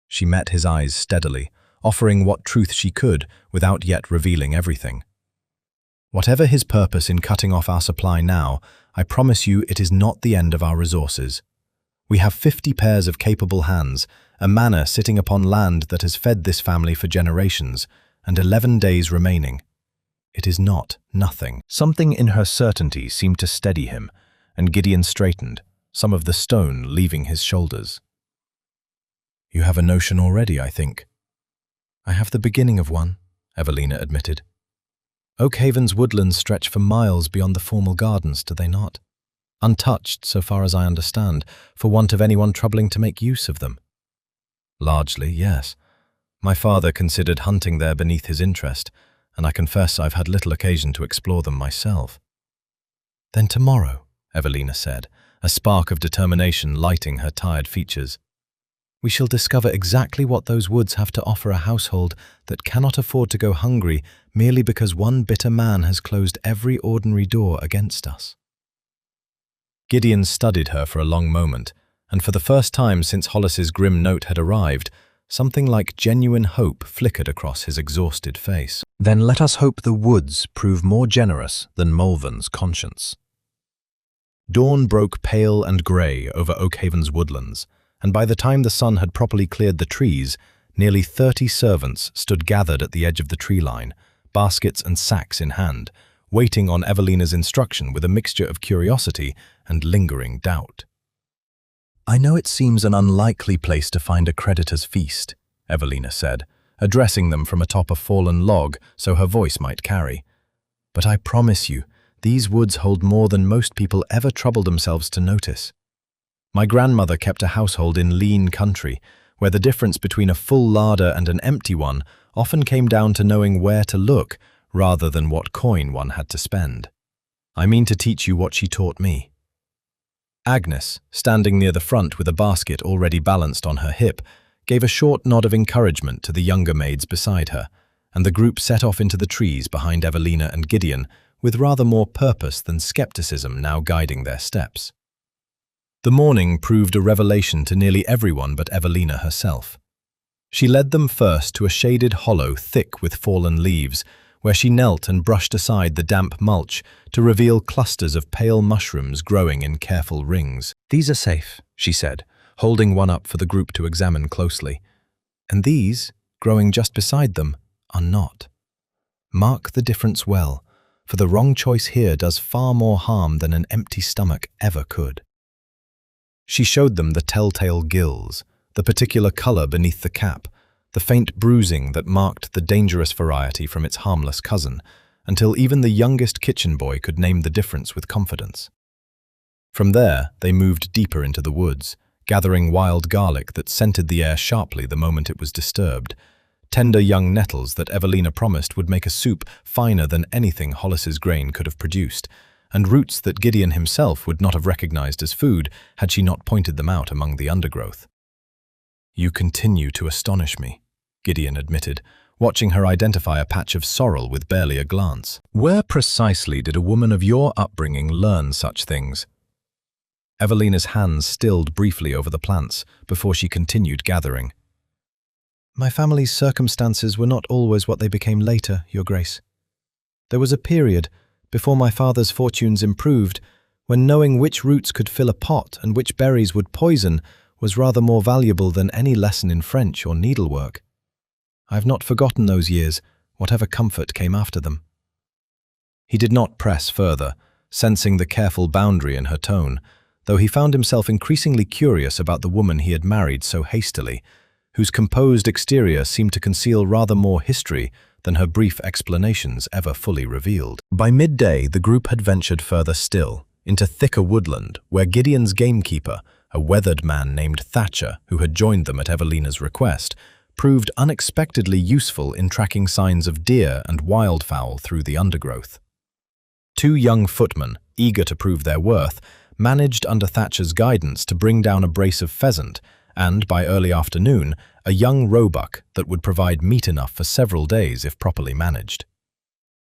She met his eyes steadily, offering what truth she could without yet revealing everything. "Whatever his purpose in cutting off our supply now, I promise you it is not the end of our resources. We have 50 pairs of capable hands, a manor sitting upon land that has fed this family for generations, and 11 days remaining. It is not nothing. Something in her certainty seemed to steady him, and Gideon straightened, some of the stone leaving his shoulders. You have a notion already, I think. I have the beginning of one, Evelina admitted. Oakhaven's woodlands stretch for miles beyond the formal gardens, do they not? Untouched, so far as I understand, for want of anyone troubling to make use of them. Largely, yes. My father considered hunting there beneath his interest, and I confess I've had little occasion to explore them myself. Then tomorrow, Evelina said, a spark of determination lighting her tired features. We shall discover exactly what those woods have to offer a household that cannot afford to go hungry merely because one bitter man has closed every ordinary door against us. Gideon studied her for a long moment, and for the first time since Hollis's grim note had arrived, something like genuine hope flickered across his exhausted face. Then let us hope the woods prove more generous than Mulvan's conscience. Dawn broke pale and grey over Oakhaven's woodlands, and by the time the sun had properly cleared the trees, nearly 30 servants stood gathered at the edge of the tree line, baskets and sacks in hand, waiting on Evelina's instruction with a mixture of curiosity and lingering doubt. I know it seems an unlikely place to find a creditor's feast, Evelina said, addressing them from atop a fallen log so her voice might carry. But I promise you, these woods hold more than most people ever trouble themselves to notice. My grandmother kept a household in lean country, where the difference between a full larder and an empty one often came down to knowing where to look rather than what coin one had to spend. I mean to teach you what she taught me. Agnes, standing near the front with a basket already balanced on her hip, gave a short nod of encouragement to the younger maids beside her, and the group set off into the trees behind Evelina and Gideon, with rather more purpose than skepticism now guiding their steps. The morning proved a revelation to nearly everyone but Evelina herself. She led them first to a shaded hollow thick with fallen leaves, where she knelt and brushed aside the damp mulch to reveal clusters of pale mushrooms growing in careful rings. These are safe, she said, holding one up for the group to examine closely. And these, growing just beside them, are not. Mark the difference well, for the wrong choice here does far more harm than an empty stomach ever could. She showed them the telltale gills, the particular color beneath the cap, the faint bruising that marked the dangerous variety from its harmless cousin, until even the youngest kitchen boy could name the difference with confidence. From there, they moved deeper into the woods, gathering wild garlic that scented the air sharply the moment it was disturbed, tender young nettles that Evelina promised would make a soup finer than anything Hollis's grain could have produced, and roots that Gideon himself would not have recognized as food had she not pointed them out among the undergrowth. You continue to astonish me, Gideon admitted, watching her identify a patch of sorrel with barely a glance. Where precisely did a woman of your upbringing learn such things? Evelina's hands stilled briefly over the plants before she continued gathering. My family's circumstances were not always what they became later, Your Grace. There was a period, before my father's fortunes improved, when knowing which roots could fill a pot and which berries would poison was rather more valuable than any lesson in French or needlework. I have not forgotten those years, whatever comfort came after them. He did not press further, sensing the careful boundary in her tone, though he found himself increasingly curious about the woman he had married so hastily, whose composed exterior seemed to conceal rather more history than her brief explanations ever fully revealed. By midday, the group had ventured further still, into thicker woodland, where Gideon's gamekeeper, a weathered man named Thatcher, who had joined them at Evelina's request, proved unexpectedly useful in tracking signs of deer and wildfowl through the undergrowth. Two young footmen, eager to prove their worth, managed under Thatcher's guidance to bring down a brace of pheasant, and by early afternoon, a young roebuck that would provide meat enough for several days if properly managed.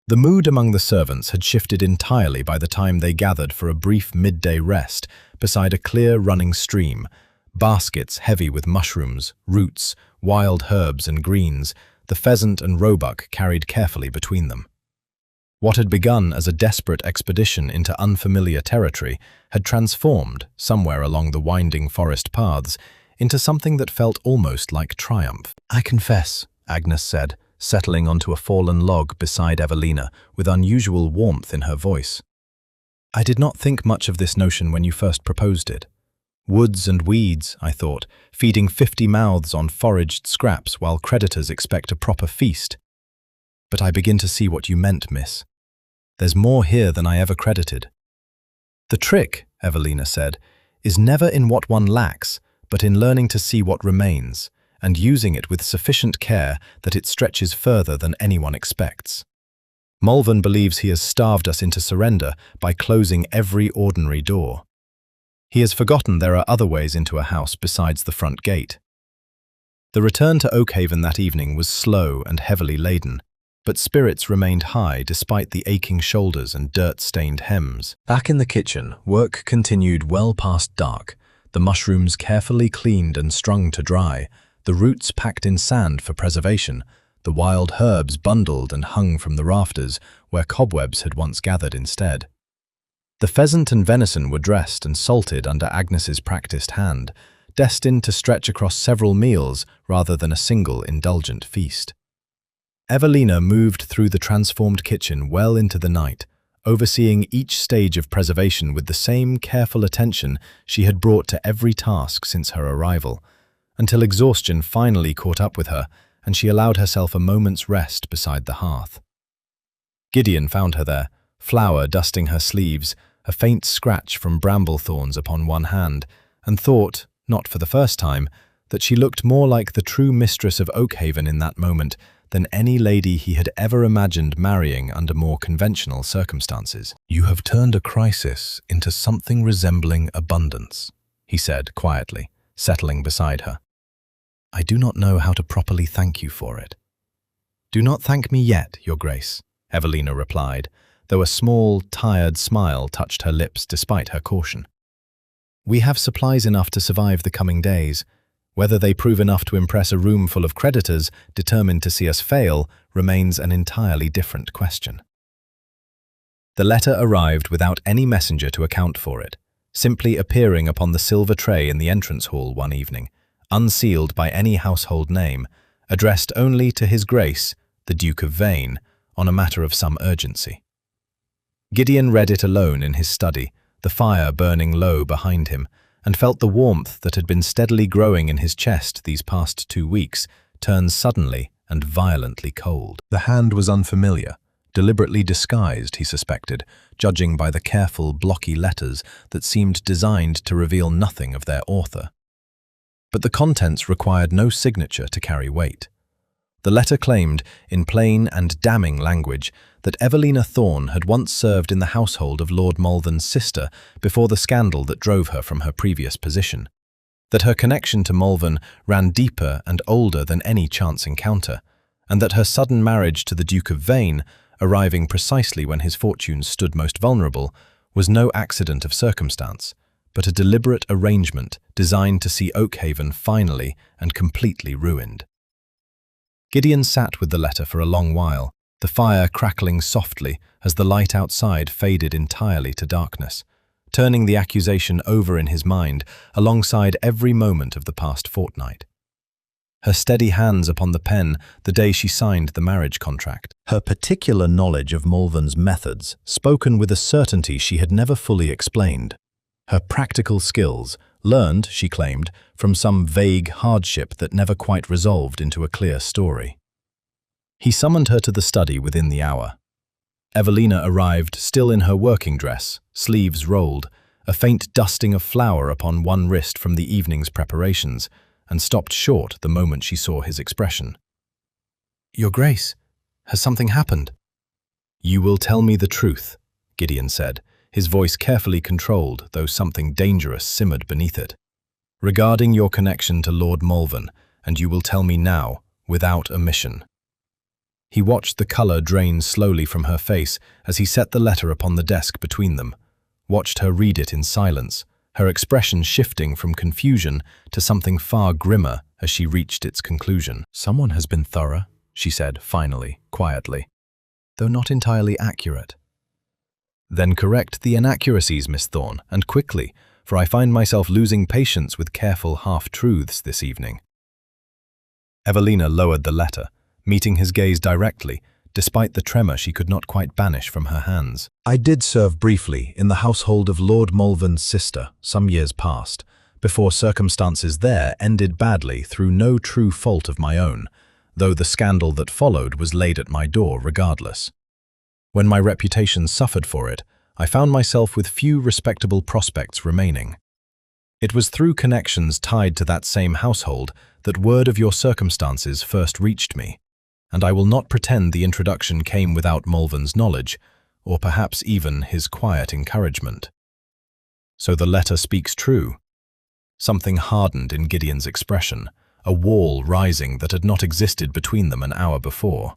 The mood among the servants had shifted entirely by the time they gathered for a brief midday rest beside a clear running stream, baskets heavy with mushrooms, roots, wild herbs and greens, the pheasant and roebuck carried carefully between them. What had begun as a desperate expedition into unfamiliar territory had transformed, somewhere along the winding forest paths, into something that felt almost like triumph. I confess, Agnes said, settling onto a fallen log beside Evelina with unusual warmth in her voice. "I did not think much of this notion when you first proposed it. Woods and weeds, I thought, feeding 50 mouths on foraged scraps while creditors expect a proper feast. But I begin to see what you meant, miss. There's more here than I ever credited." "The trick," Evelina said, "is never in what one lacks, but in learning to see what remains, and using it with sufficient care that it stretches further than anyone expects. Mulvern believes he has starved us into surrender by closing every ordinary door. He has forgotten there are other ways into a house besides the front gate." The return to Oakhaven that evening was slow and heavily laden, but spirits remained high despite the aching shoulders and dirt-stained hems. Back in the kitchen, work continued well past dark, the mushrooms carefully cleaned and strung to dry, the roots packed in sand for preservation, the wild herbs bundled and hung from the rafters where cobwebs had once gathered instead. The pheasant and venison were dressed and salted under Agnes's practiced hand, destined to stretch across several meals rather than a single indulgent feast. Evelina moved through the transformed kitchen well into the night, overseeing each stage of preservation with the same careful attention she had brought to every task since her arrival, until exhaustion finally caught up with her and she allowed herself a moment's rest beside the hearth. Gideon found her there, flour dusting her sleeves, a faint scratch from bramble thorns upon one hand, and thought, not for the first time, that she looked more like the true mistress of Oakhaven in that moment than any lady he had ever imagined marrying under more conventional circumstances. "You have turned a crisis into something resembling abundance," he said quietly, settling beside her. "I do not know how to properly thank you for it." "Do not thank me yet, Your Grace," Evelina replied, though a small, tired smile touched her lips despite her caution. "We have supplies enough to survive the coming days. Whether they prove enough to impress a room full of creditors determined to see us fail remains an entirely different question." The letter arrived without any messenger to account for it, simply appearing upon the silver tray in the entrance hall one evening, unsealed by any household name, addressed only to His Grace, the Duke of Vane, on a matter of some urgency. Gideon read it alone in his study, the fire burning low behind him, and felt the warmth that had been steadily growing in his chest these past 2 weeks turn suddenly and violently cold. The hand was unfamiliar, deliberately disguised, he suspected, judging by the careful, blocky letters that seemed designed to reveal nothing of their author. But the contents required no signature to carry weight. The letter claimed, in plain and damning language, that Evelina Thorne had once served in the household of Lord Mulvern's sister before the scandal that drove her from her previous position, that her connection to Mulvern ran deeper and older than any chance encounter, and that her sudden marriage to the Duke of Vane, arriving precisely when his fortunes stood most vulnerable, was no accident of circumstance, but a deliberate arrangement designed to see Oakhaven finally and completely ruined. Gideon sat with the letter for a long while, the fire crackling softly as the light outside faded entirely to darkness, turning the accusation over in his mind alongside every moment of the past fortnight. Her steady hands upon the pen the day she signed the marriage contract. Her particular knowledge of Mulvern's methods, spoken with a certainty she had never fully explained. Her practical skills, learned, she claimed, from some vague hardship that never quite resolved into a clear story. He summoned her to the study within the hour. Evelina arrived still in her working dress, sleeves rolled, a faint dusting of flour upon one wrist from the evening's preparations, and stopped short the moment she saw his expression. "Your Grace, has something happened?" "You will tell me the truth," Gideon said, his voice carefully controlled, though something dangerous simmered beneath it. "Regarding your connection to Lord Mulvern, and you will tell me now, without omission." He watched the colour drain slowly from her face as he set the letter upon the desk between them, watched her read it in silence, her expression shifting from confusion to something far grimmer as she reached its conclusion. "Someone has been thorough," she said finally, quietly, "though not entirely accurate." "Then correct the inaccuracies, Miss Thorne, and quickly, for I find myself losing patience with careful half-truths this evening." Evelina lowered the letter, meeting his gaze directly, despite the tremor she could not quite banish from her hands. I did serve briefly in the household of Lord Malvern's sister some years past, before circumstances there ended badly through no true fault of my own, though the scandal that followed was laid at my door regardless. When my reputation suffered for it, I found myself with few respectable prospects remaining. It was through connections tied to that same household that word of your circumstances first reached me, and I will not pretend the introduction came without Malvern's knowledge, or perhaps even his quiet encouragement. So the letter speaks true. Something hardened in Gideon's expression, a wall rising that had not existed between them an hour before.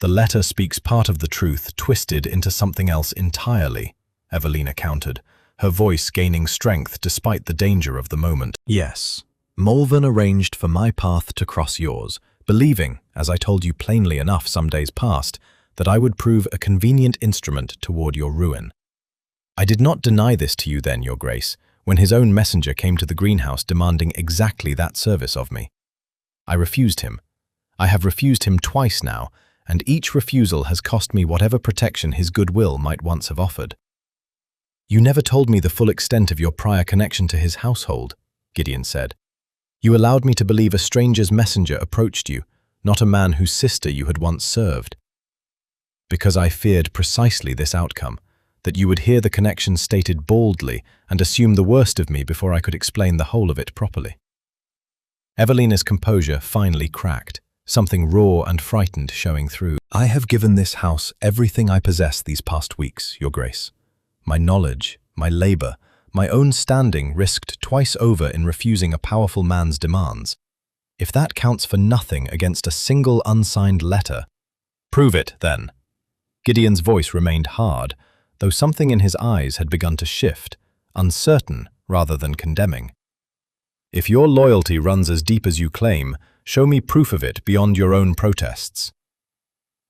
The letter speaks part of the truth twisted into something else entirely, Evelina countered, her voice gaining strength despite the danger of the moment. Yes, Malvern arranged for my path to cross yours, believing, as I told you plainly enough some days past, that I would prove a convenient instrument toward your ruin. I did not deny this to you then, Your Grace, when his own messenger came to the greenhouse demanding exactly that service of me. I refused him. I have refused him twice now, and each refusal has cost me whatever protection his goodwill might once have offered. You never told me the full extent of your prior connection to his household, Gideon said. You allowed me to believe a stranger's messenger approached you, not a man whose sister you had once served. Because I feared precisely this outcome, that you would hear the connection stated baldly and assume the worst of me before I could explain the whole of it properly. Evelina's composure finally cracked, something raw and frightened showing through. I have given this house everything I possess these past weeks, Your Grace. My knowledge, my labor, my own standing risked twice over in refusing a powerful man's demands. If that counts for nothing against a single unsigned letter, prove it, then. Gideon's voice remained hard, though something in his eyes had begun to shift, uncertain rather than condemning. If your loyalty runs as deep as you claim, show me proof of it beyond your own protests.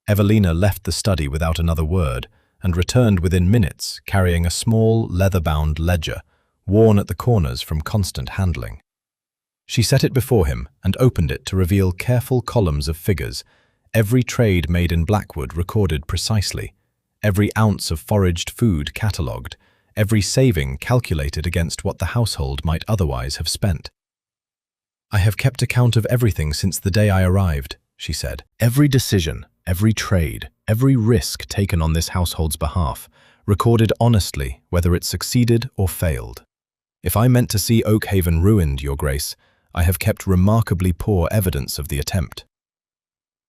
Evelina left the study without another word and returned within minutes carrying a small, leather-bound ledger, worn at the corners from constant handling. She set it before him and opened it to reveal careful columns of figures, every trade made in Blackwood recorded precisely, every ounce of foraged food catalogued, every saving calculated against what the household might otherwise have spent. I have kept account of everything since the day I arrived, she said. Every decision, every trade, every risk taken on this household's behalf, recorded honestly whether it succeeded or failed. If I meant to see Oakhaven ruined, Your Grace, I have kept remarkably poor evidence of the attempt.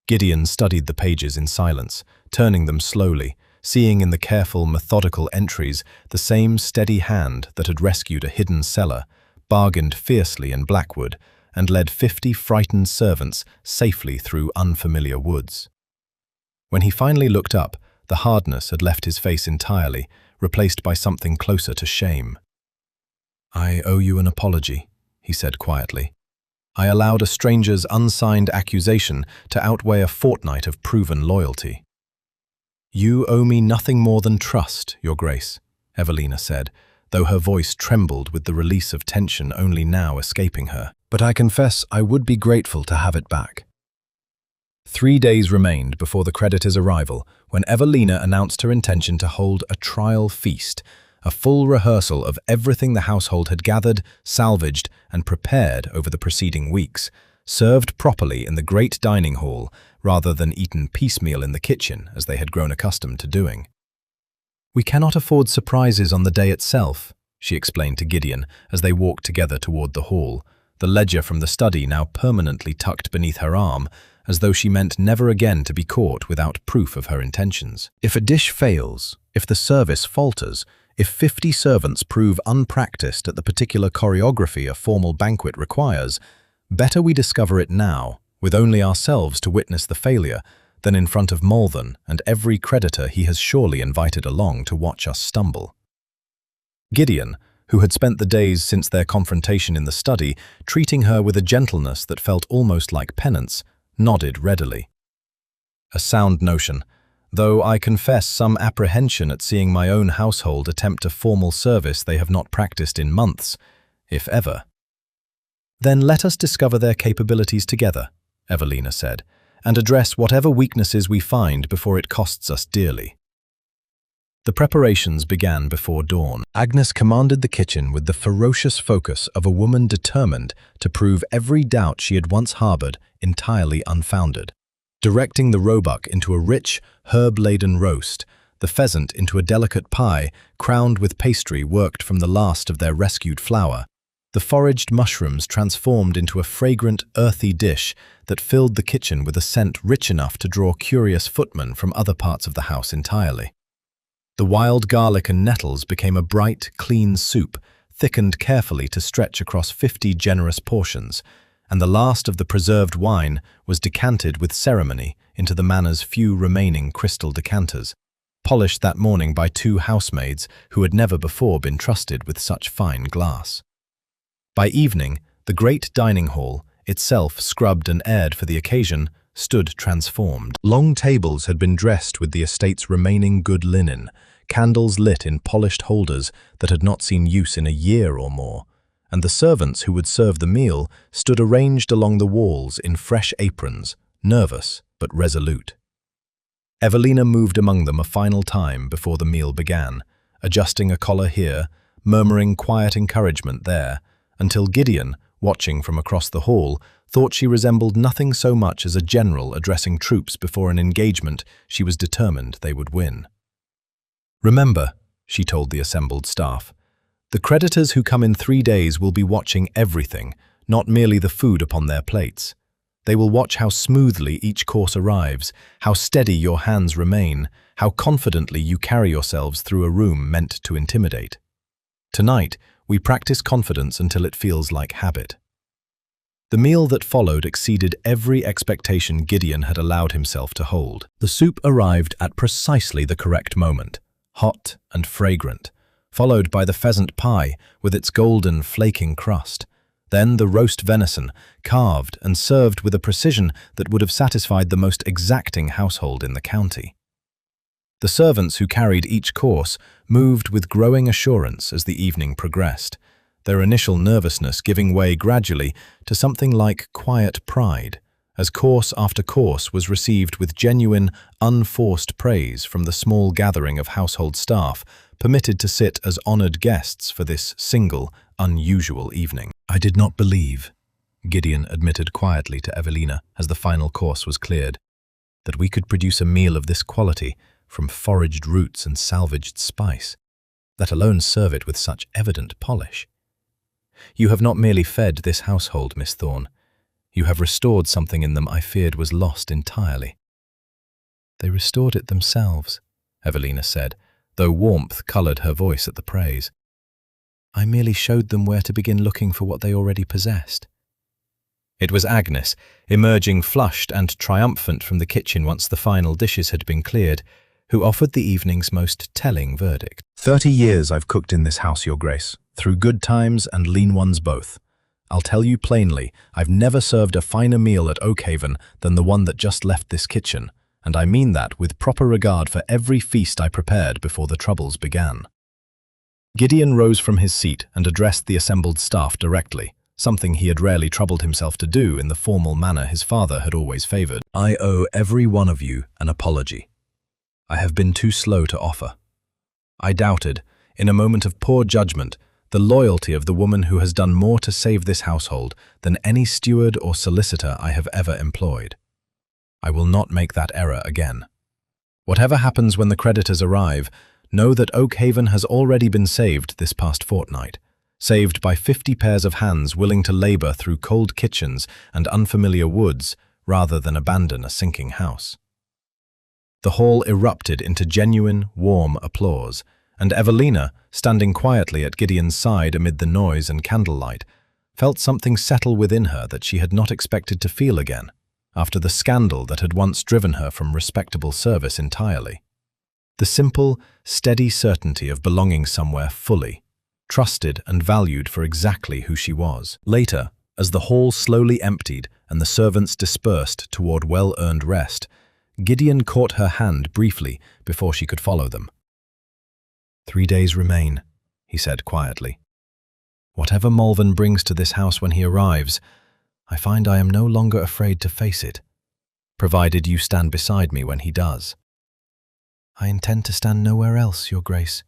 Gideon studied the pages in silence, turning them slowly, seeing in the careful, methodical entries the same steady hand that had rescued a hidden cellar, bargained fiercely in Blackwood, and led 50 frightened servants safely through unfamiliar woods. When he finally looked up, the hardness had left his face entirely, replaced by something closer to shame. I owe you an apology, he said quietly. I allowed a stranger's unsigned accusation to outweigh a fortnight of proven loyalty. You owe me nothing more than trust, Your Grace, Evelina said, though her voice trembled with the release of tension only now escaping her. But I confess I would be grateful to have it back. 3 days remained before the creditor's arrival when Evelina announced her intention to hold a trial feast, a full rehearsal of everything the household had gathered, salvaged, and prepared over the preceding weeks, served properly in the great dining hall rather than eaten piecemeal in the kitchen as they had grown accustomed to doing. We cannot afford surprises on the day itself, she explained to Gideon as they walked together toward the hall, the ledger from the study now permanently tucked beneath her arm, as though she meant never again to be caught without proof of her intentions. If a dish fails, if the service falters, if 50 servants prove unpracticed at the particular choreography a formal banquet requires, better we discover it now, with only ourselves to witness the failure, than in front of Malvern and every creditor he has surely invited along to watch us stumble. Gideon, who had spent the days since their confrontation in the study treating her with a gentleness that felt almost like penance, nodded readily. A sound notion, though I confess some apprehension at seeing my own household attempt a formal service they have not practiced in months, if ever. Then let us discover their capabilities together, Evelina said, and address whatever weaknesses we find before it costs us dearly. The preparations began before dawn. Agnes commanded the kitchen with the ferocious focus of a woman determined to prove every doubt she had once harbored entirely unfounded. Directing the roebuck into a rich, herb-laden roast, the pheasant into a delicate pie crowned with pastry worked from the last of their rescued flour, the foraged mushrooms transformed into a fragrant, earthy dish that filled the kitchen with a scent rich enough to draw curious footmen from other parts of the house entirely. The wild garlic and nettles became a bright, clean soup, thickened carefully to stretch across 50 generous portions, and the last of the preserved wine was decanted with ceremony into the manor's few remaining crystal decanters, polished that morning by 2 housemaids who had never before been trusted with such fine glass. By evening, the great dining hall, itself scrubbed and aired for the occasion, stood transformed. Long tables had been dressed with the estate's remaining good linen, candles lit in polished holders that had not seen use in a year or more, and the servants who would serve the meal stood arranged along the walls in fresh aprons, nervous but resolute. Evelina moved among them a final time before the meal began, adjusting a collar here, murmuring quiet encouragement there, until Gideon, watching from across the hall, thought she resembled nothing so much as a general addressing troops before an engagement she was determined they would win. "Remember," she told the assembled staff, "the creditors who come in 3 days will be watching everything, not merely the food upon their plates. They will watch how smoothly each course arrives, how steady your hands remain, how confidently you carry yourselves through a room meant to intimidate. Tonight, we practice confidence until it feels like habit." The meal that followed exceeded every expectation Gideon had allowed himself to hold. The soup arrived at precisely the correct moment, hot and fragrant, followed by the pheasant pie with its golden, flaking crust. Then the roast venison, carved and served with a precision that would have satisfied the most exacting household in the county. The servants who carried each course moved with growing assurance as the evening progressed, their initial nervousness giving way gradually to something like quiet pride, as course after course was received with genuine, unforced praise from the small gathering of household staff permitted to sit as honored guests for this single, unusual evening. "I did not believe," Gideon admitted quietly to Evelina as the final course was cleared, "that we could produce a meal of this quality from foraged roots and salvaged spice, let alone serve it with such evident polish. You have not merely fed this household, Miss Thorne. You have restored something in them I feared was lost entirely." "They restored it themselves," Evelina said, though warmth coloured her voice at the praise. "I merely showed them where to begin looking for what they already possessed." It was Agnes, emerging flushed and triumphant from the kitchen once the final dishes had been cleared, who offered the evening's most telling verdict. 30 years I've cooked in this house, Your Grace, through good times and lean ones both. I'll tell you plainly, I've never served a finer meal at Oakhaven than the one that just left this kitchen, and I mean that with proper regard for every feast I prepared before the troubles began." Gideon rose from his seat and addressed the assembled staff directly, something he had rarely troubled himself to do in the formal manner his father had always favored. "I owe every one of you an apology. I have been too slow to offer. I doubted, in a moment of poor judgment, the loyalty of the woman who has done more to save this household than any steward or solicitor I have ever employed. I will not make that error again. Whatever happens when the creditors arrive, know that Oakhaven has already been saved this past fortnight, saved by 50 pairs of hands willing to labour through cold kitchens and unfamiliar woods rather than abandon a sinking house." The hall erupted into genuine, warm applause, and Evelina, standing quietly at Gideon's side amid the noise and candlelight, felt something settle within her that she had not expected to feel again, after the scandal that had once driven her from respectable service entirely. The simple, steady certainty of belonging somewhere fully, trusted and valued for exactly who she was. Later, as the hall slowly emptied and the servants dispersed toward well-earned rest, Gideon caught her hand briefly before she could follow them. 3 days remain, he said quietly. Whatever Malvern brings to this house when he arrives, I find I am no longer afraid to face it. provided you stand beside me when he does." "I intend to stand nowhere else, Your Grace,"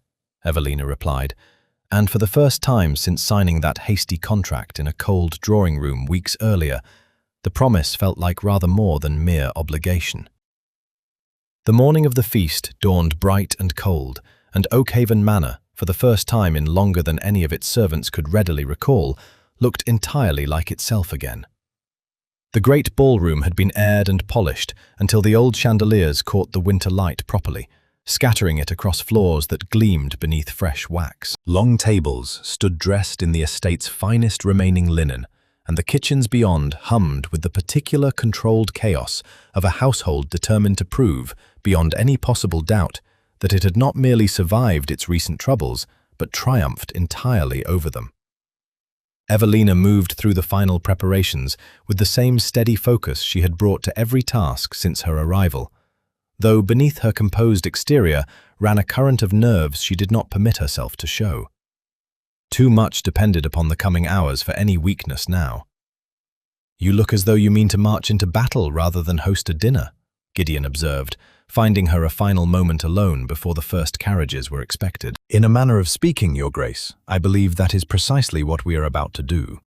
Evelina replied, and for the first time since signing that hasty contract in a cold drawing room weeks earlier, the promise felt like rather more than mere obligation. The morning of the feast dawned bright and cold, and Oakhaven Manor, for the first time in longer than any of its servants could readily recall, looked entirely like itself again. The great ballroom had been aired and polished until the old chandeliers caught the winter light properly, scattering it across floors that gleamed beneath fresh wax. Long tables stood dressed in the estate's finest remaining linen, and the kitchens beyond hummed with the particular controlled chaos of a household determined to prove, beyond any possible doubt, that it had not merely survived its recent troubles, but triumphed entirely over them. Evelina moved through the final preparations with the same steady focus she had brought to every task since her arrival, though beneath her composed exterior ran a current of nerves she did not permit herself to show. Too much depended upon the coming hours for any weakness now. "You look as though you mean to march into battle rather than host a dinner," Gideon observed, finding her a final moment alone before the first carriages were expected. "In a manner of speaking, Your Grace, I believe that is precisely what we are about to do."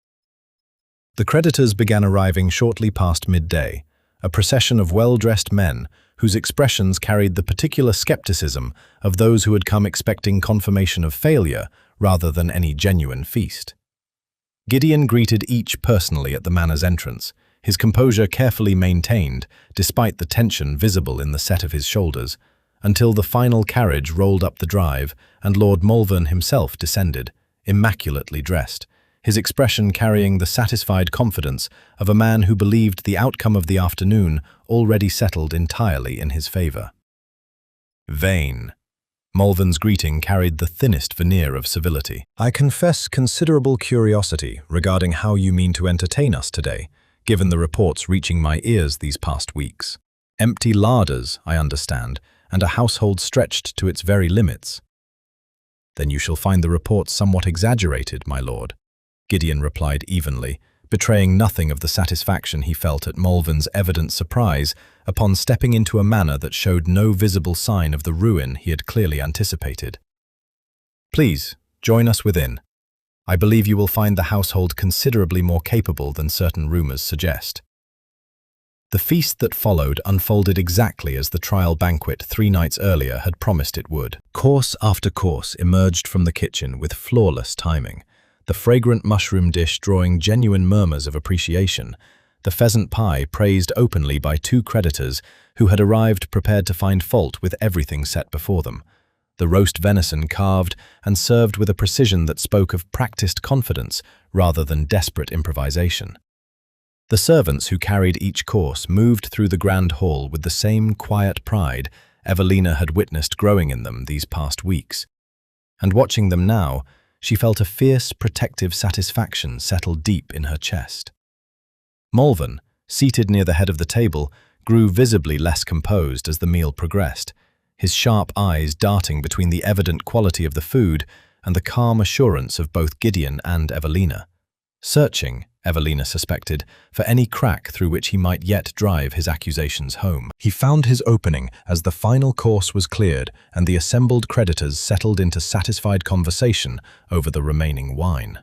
The creditors began arriving shortly past midday, a procession of well-dressed men whose expressions carried the particular skepticism of those who had come expecting confirmation of failure rather than any genuine feast. Gideon greeted each personally at the manor's entrance, his composure carefully maintained despite the tension visible in the set of his shoulders, until the final carriage rolled up the drive and Lord Malvern himself descended, immaculately dressed, his expression carrying the satisfied confidence of a man who believed the outcome of the afternoon already settled entirely in his favor. "Vain." Malvern's greeting carried the thinnest veneer of civility. "I confess considerable curiosity regarding how you mean to entertain us today, given the reports reaching my ears these past weeks. Empty larders, I understand, and a household stretched to its very limits." "Then you shall find the reports somewhat exaggerated, my lord," Gideon replied evenly, betraying nothing of the satisfaction he felt at Malvern's evident surprise upon stepping into a manor that showed no visible sign of the ruin he had clearly anticipated. "Please, join us within. I believe you will find the household considerably more capable than certain rumors suggest." The feast that followed unfolded exactly as the trial banquet 3 nights earlier had promised it would. Course after course emerged from the kitchen with flawless timing, the fragrant mushroom dish drawing genuine murmurs of appreciation, the pheasant pie praised openly by 2 creditors who had arrived prepared to find fault with everything set before them, the roast venison carved and served with a precision that spoke of practiced confidence rather than desperate improvisation. The servants who carried each course moved through the grand hall with the same quiet pride Evelina had witnessed growing in them these past weeks, and watching them now, she felt a fierce, protective satisfaction settle deep in her chest. Malvern, seated near the head of the table, grew visibly less composed as the meal progressed, his sharp eyes darting between the evident quality of the food and the calm assurance of both Gideon and Evelina, searching, Evelina suspected, for any crack through which he might yet drive his accusations home. He found his opening as the final course was cleared and the assembled creditors settled into satisfied conversation over the remaining wine.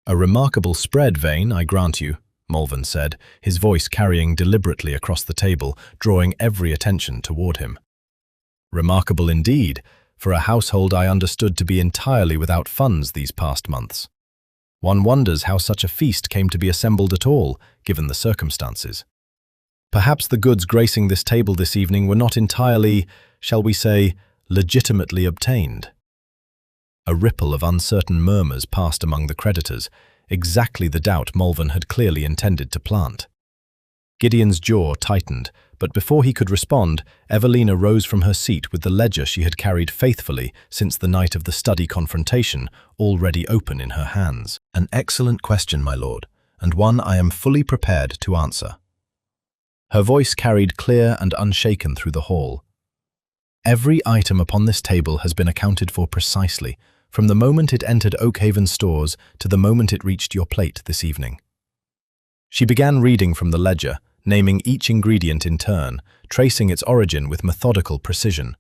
"A remarkable spread, Vane, I grant you," Malvern said, his voice carrying deliberately across the table, drawing every attention toward him. "Remarkable indeed, for a household I understood to be entirely without funds these past months. One wonders how such a feast came to be assembled at all, given the circumstances. Perhaps the goods gracing this table this evening were not entirely, shall we say, legitimately obtained." A ripple of uncertain murmurs passed among the creditors, exactly the doubt Malvern had clearly intended to plant. Gideon's jaw tightened, but before he could respond, Evelina rose from her seat with the ledger she had carried faithfully since the night of the study confrontation already open in her hands. "An excellent question, my lord, and one I am fully prepared to answer." Her voice carried clear and unshaken through the hall. "Every item upon this table has been accounted for precisely, from the moment it entered Oakhaven stores to the moment it reached your plate this evening." She began reading from the ledger, naming each ingredient in turn, tracing its origin with methodical precision.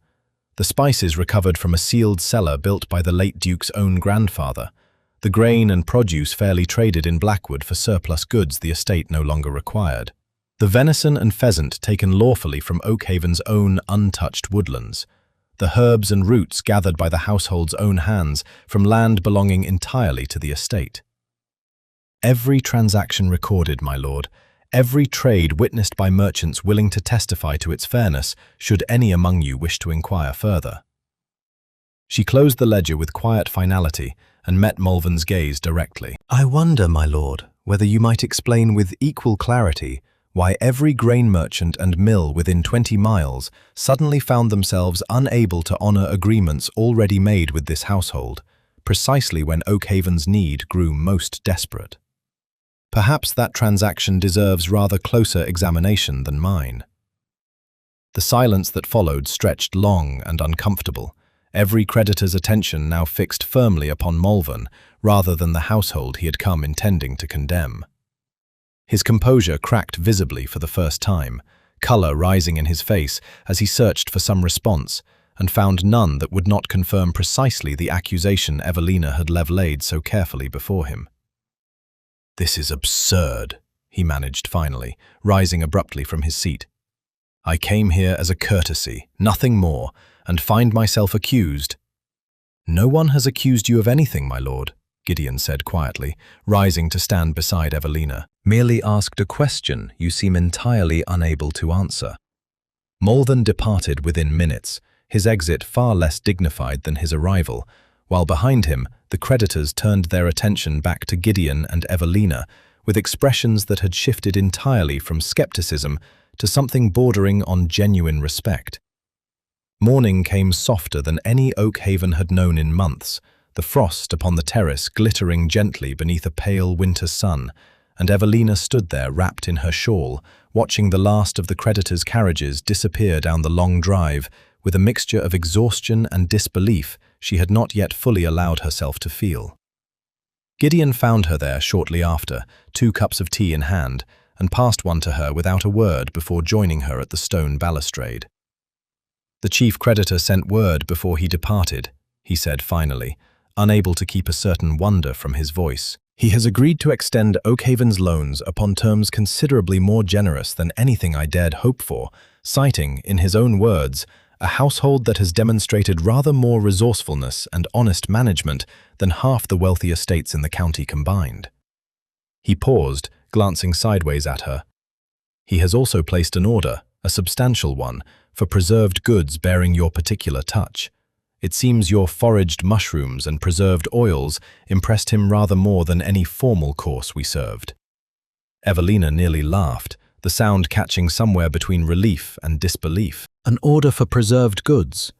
The spices recovered from a sealed cellar built by the late Duke's own grandfather. The grain and produce fairly traded in Blackwood for surplus goods the estate no longer required. The venison and pheasant taken lawfully from Oakhaven's own untouched woodlands. The herbs and roots gathered by the household's own hands from land belonging entirely to the estate. Every transaction recorded, my lord, every trade witnessed by merchants willing to testify to its fairness, should any among you wish to inquire further. She closed the ledger with quiet finality and met Mulvan's gaze directly. I wonder, my lord, whether you might explain with equal clarity why every grain merchant and mill within 20 miles suddenly found themselves unable to honor agreements already made with this household, precisely when Oakhaven's need grew most desperate. Perhaps that transaction deserves rather closer examination than mine. The silence that followed stretched long and uncomfortable, every creditor's attention now fixed firmly upon Mulvan rather than the household he had come intending to condemn. His composure cracked visibly for the first time, colour rising in his face as he searched for some response, and found none that would not confirm precisely the accusation Evelina had leveled so carefully before him. This is absurd, he managed finally, rising abruptly from his seat. I came here as a courtesy, nothing more, and find myself accused. No one has accused you of anything, my lord, Gideon said quietly, rising to stand beside Evelina. Merely asked a question you seem entirely unable to answer. Mulvan departed within minutes, his exit far less dignified than his arrival, while behind him the creditors turned their attention back to Gideon and Evelina with expressions that had shifted entirely from skepticism to something bordering on genuine respect. Morning came softer than any Oakhaven had known in months, the frost upon the terrace glittering gently beneath a pale winter sun, and Evelina stood there wrapped in her shawl, watching the last of the creditors' carriages disappear down the long drive with a mixture of exhaustion and disbelief she had not yet fully allowed herself to feel. Gideon found her there shortly after, 2 cups of tea in hand, and passed one to her without a word before joining her at the stone balustrade. The chief creditor sent word before he departed, he said finally, unable to keep a certain wonder from his voice. He has agreed to extend Oakhaven's loans upon terms considerably more generous than anything I dared hope for, citing, in his own words, a household that has demonstrated rather more resourcefulness and honest management than half the wealthy estates in the county combined. He paused, glancing sideways at her. He has also placed an order, a substantial one, for preserved goods bearing your particular touch. It seems your foraged mushrooms and preserved oils impressed him rather more than any formal course we served. Evelina nearly laughed, the sound catching somewhere between relief and disbelief. An order for preserved goods?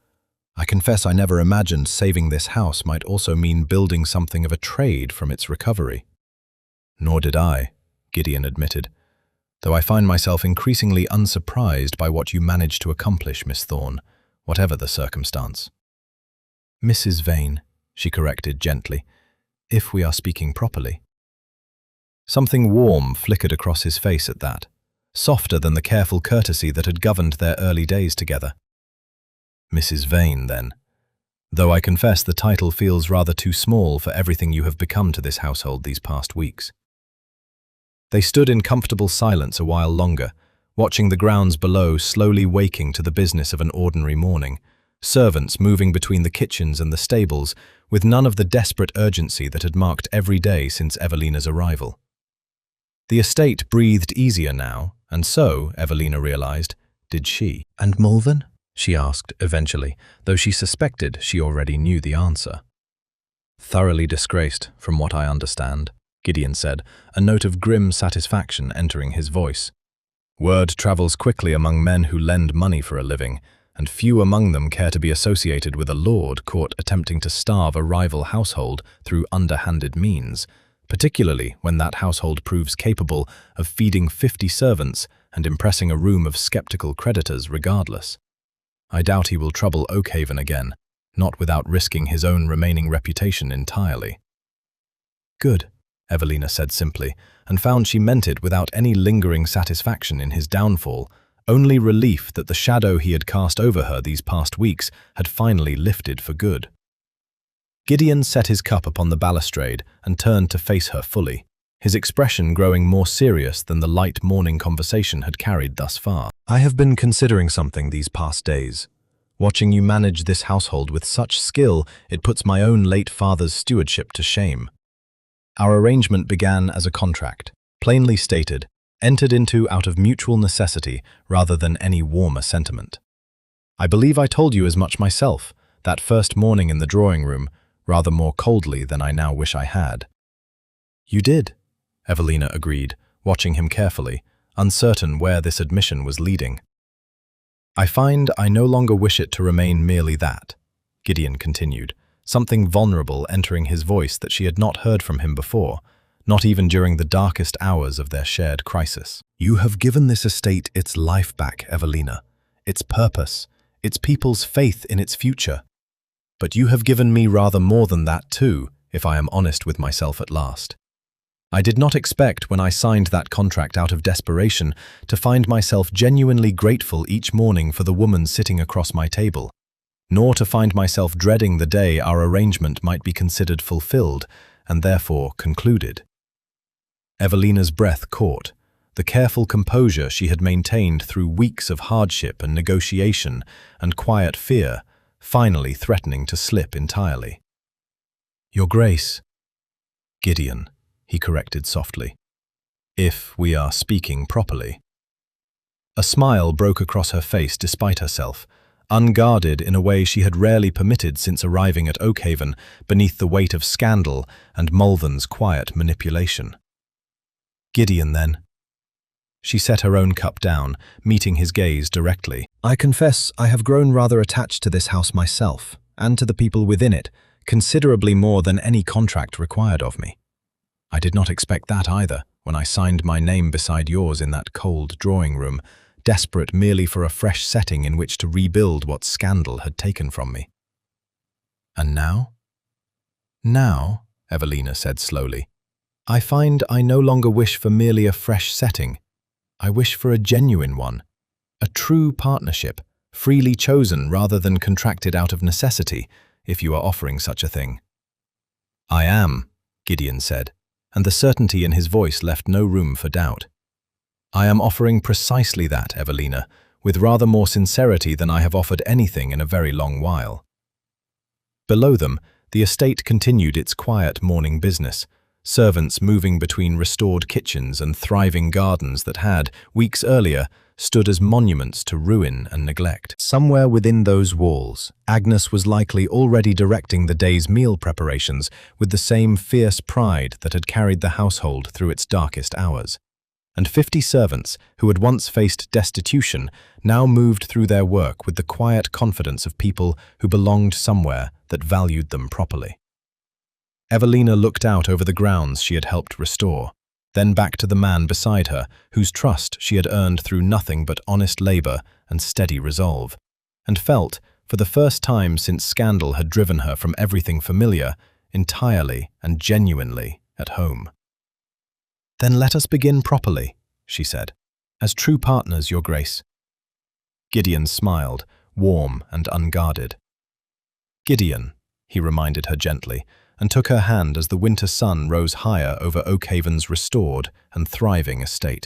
I confess I never imagined saving this house might also mean building something of a trade from its recovery. Nor did I, Gideon admitted, though I find myself increasingly unsurprised by what you managed to accomplish, Miss Thorne, whatever the circumstance. Mrs. Vane, she corrected gently, if we are speaking properly. Something warm flickered across his face at that, softer than the careful courtesy that had governed their early days together. Mrs. Vane, then, though I confess the title feels rather too small for everything you have become to this household these past weeks. They stood in comfortable silence a while longer, watching the grounds below slowly waking to the business of an ordinary morning, servants moving between the kitchens and the stables with none of the desperate urgency that had marked every day since Evelina's arrival. The estate breathed easier now, and so, Evelina realized, did she. And Mulvan? She asked eventually, though she suspected she already knew the answer. Thoroughly disgraced, from what I understand, Gideon said, a note of grim satisfaction entering his voice. Word travels quickly among men who lend money for a living, and few among them care to be associated with a lord caught attempting to starve a rival household through underhanded means, particularly when that household proves capable of feeding 50 servants and impressing a room of skeptical creditors regardless. I doubt he will trouble Oakhaven again, not without risking his own remaining reputation entirely. Good, Evelina said simply, and found she meant it without any lingering satisfaction in his downfall, only relief that the shadow he had cast over her these past weeks had finally lifted for good. Gideon set his cup upon the balustrade and turned to face her fully, his expression growing more serious than the light morning conversation had carried thus far. I have been considering something these past days. Watching you manage this household with such skill, it puts my own late father's stewardship to shame. Our arrangement began as a contract, plainly stated, entered into out of mutual necessity rather than any warmer sentiment. I believe I told you as much myself, that first morning in the drawing room, rather more coldly than I now wish I had. You did, Evelina agreed, watching him carefully, uncertain where this admission was leading. I find I no longer wish it to remain merely that, Gideon continued, something vulnerable entering his voice that she had not heard from him before, not even during the darkest hours of their shared crisis. You have given this estate its life back, Evelina, its purpose, its people's faith in its future. But you have given me rather more than that too, if I am honest with myself at last. I did not expect when I signed that contract out of desperation to find myself genuinely grateful each morning for the woman sitting across my table, nor to find myself dreading the day our arrangement might be considered fulfilled and therefore concluded. Evelina's breath caught, the careful composure she had maintained through weeks of hardship and negotiation and quiet fear, finally threatening to slip entirely. Your Grace, Gideon, he corrected softly, if we are speaking properly. A smile broke across her face despite herself, unguarded in a way she had rarely permitted since arriving at Oakhaven beneath the weight of scandal and Mulvan's quiet manipulation. Gideon, then. She set her own cup down, meeting his gaze directly. I confess I have grown rather attached to this house myself, and to the people within it, considerably more than any contract required of me. I did not expect that either, when I signed my name beside yours in that cold drawing room, desperate merely for a fresh setting in which to rebuild what scandal had taken from me. And now? Now, Evelina said slowly, I find I no longer wish for merely a fresh setting. I wish for a genuine one, a true partnership, freely chosen rather than contracted out of necessity, if you are offering such a thing. I am, Gideon said, and the certainty in his voice left no room for doubt. I am offering precisely that, Evelina, with rather more sincerity than I have offered anything in a very long while. Below them, the estate continued its quiet morning business, servants moving between restored kitchens and thriving gardens that had, weeks earlier, stood as monuments to ruin and neglect. Somewhere within those walls, Agnes was likely already directing the day's meal preparations with the same fierce pride that had carried the household through its darkest hours. And 50 servants, who had once faced destitution, now moved through their work with the quiet confidence of people who belonged somewhere that valued them properly. Evelina looked out over the grounds she had helped restore, then back to the man beside her, whose trust she had earned through nothing but honest labor and steady resolve, and felt, for the first time since scandal had driven her from everything familiar, entirely and genuinely at home. Then let us begin properly, she said, as true partners, Your Grace. Gideon smiled, warm and unguarded. Gideon, he reminded her gently, and took her hand as the winter sun rose higher over Oakhaven's restored and thriving estate.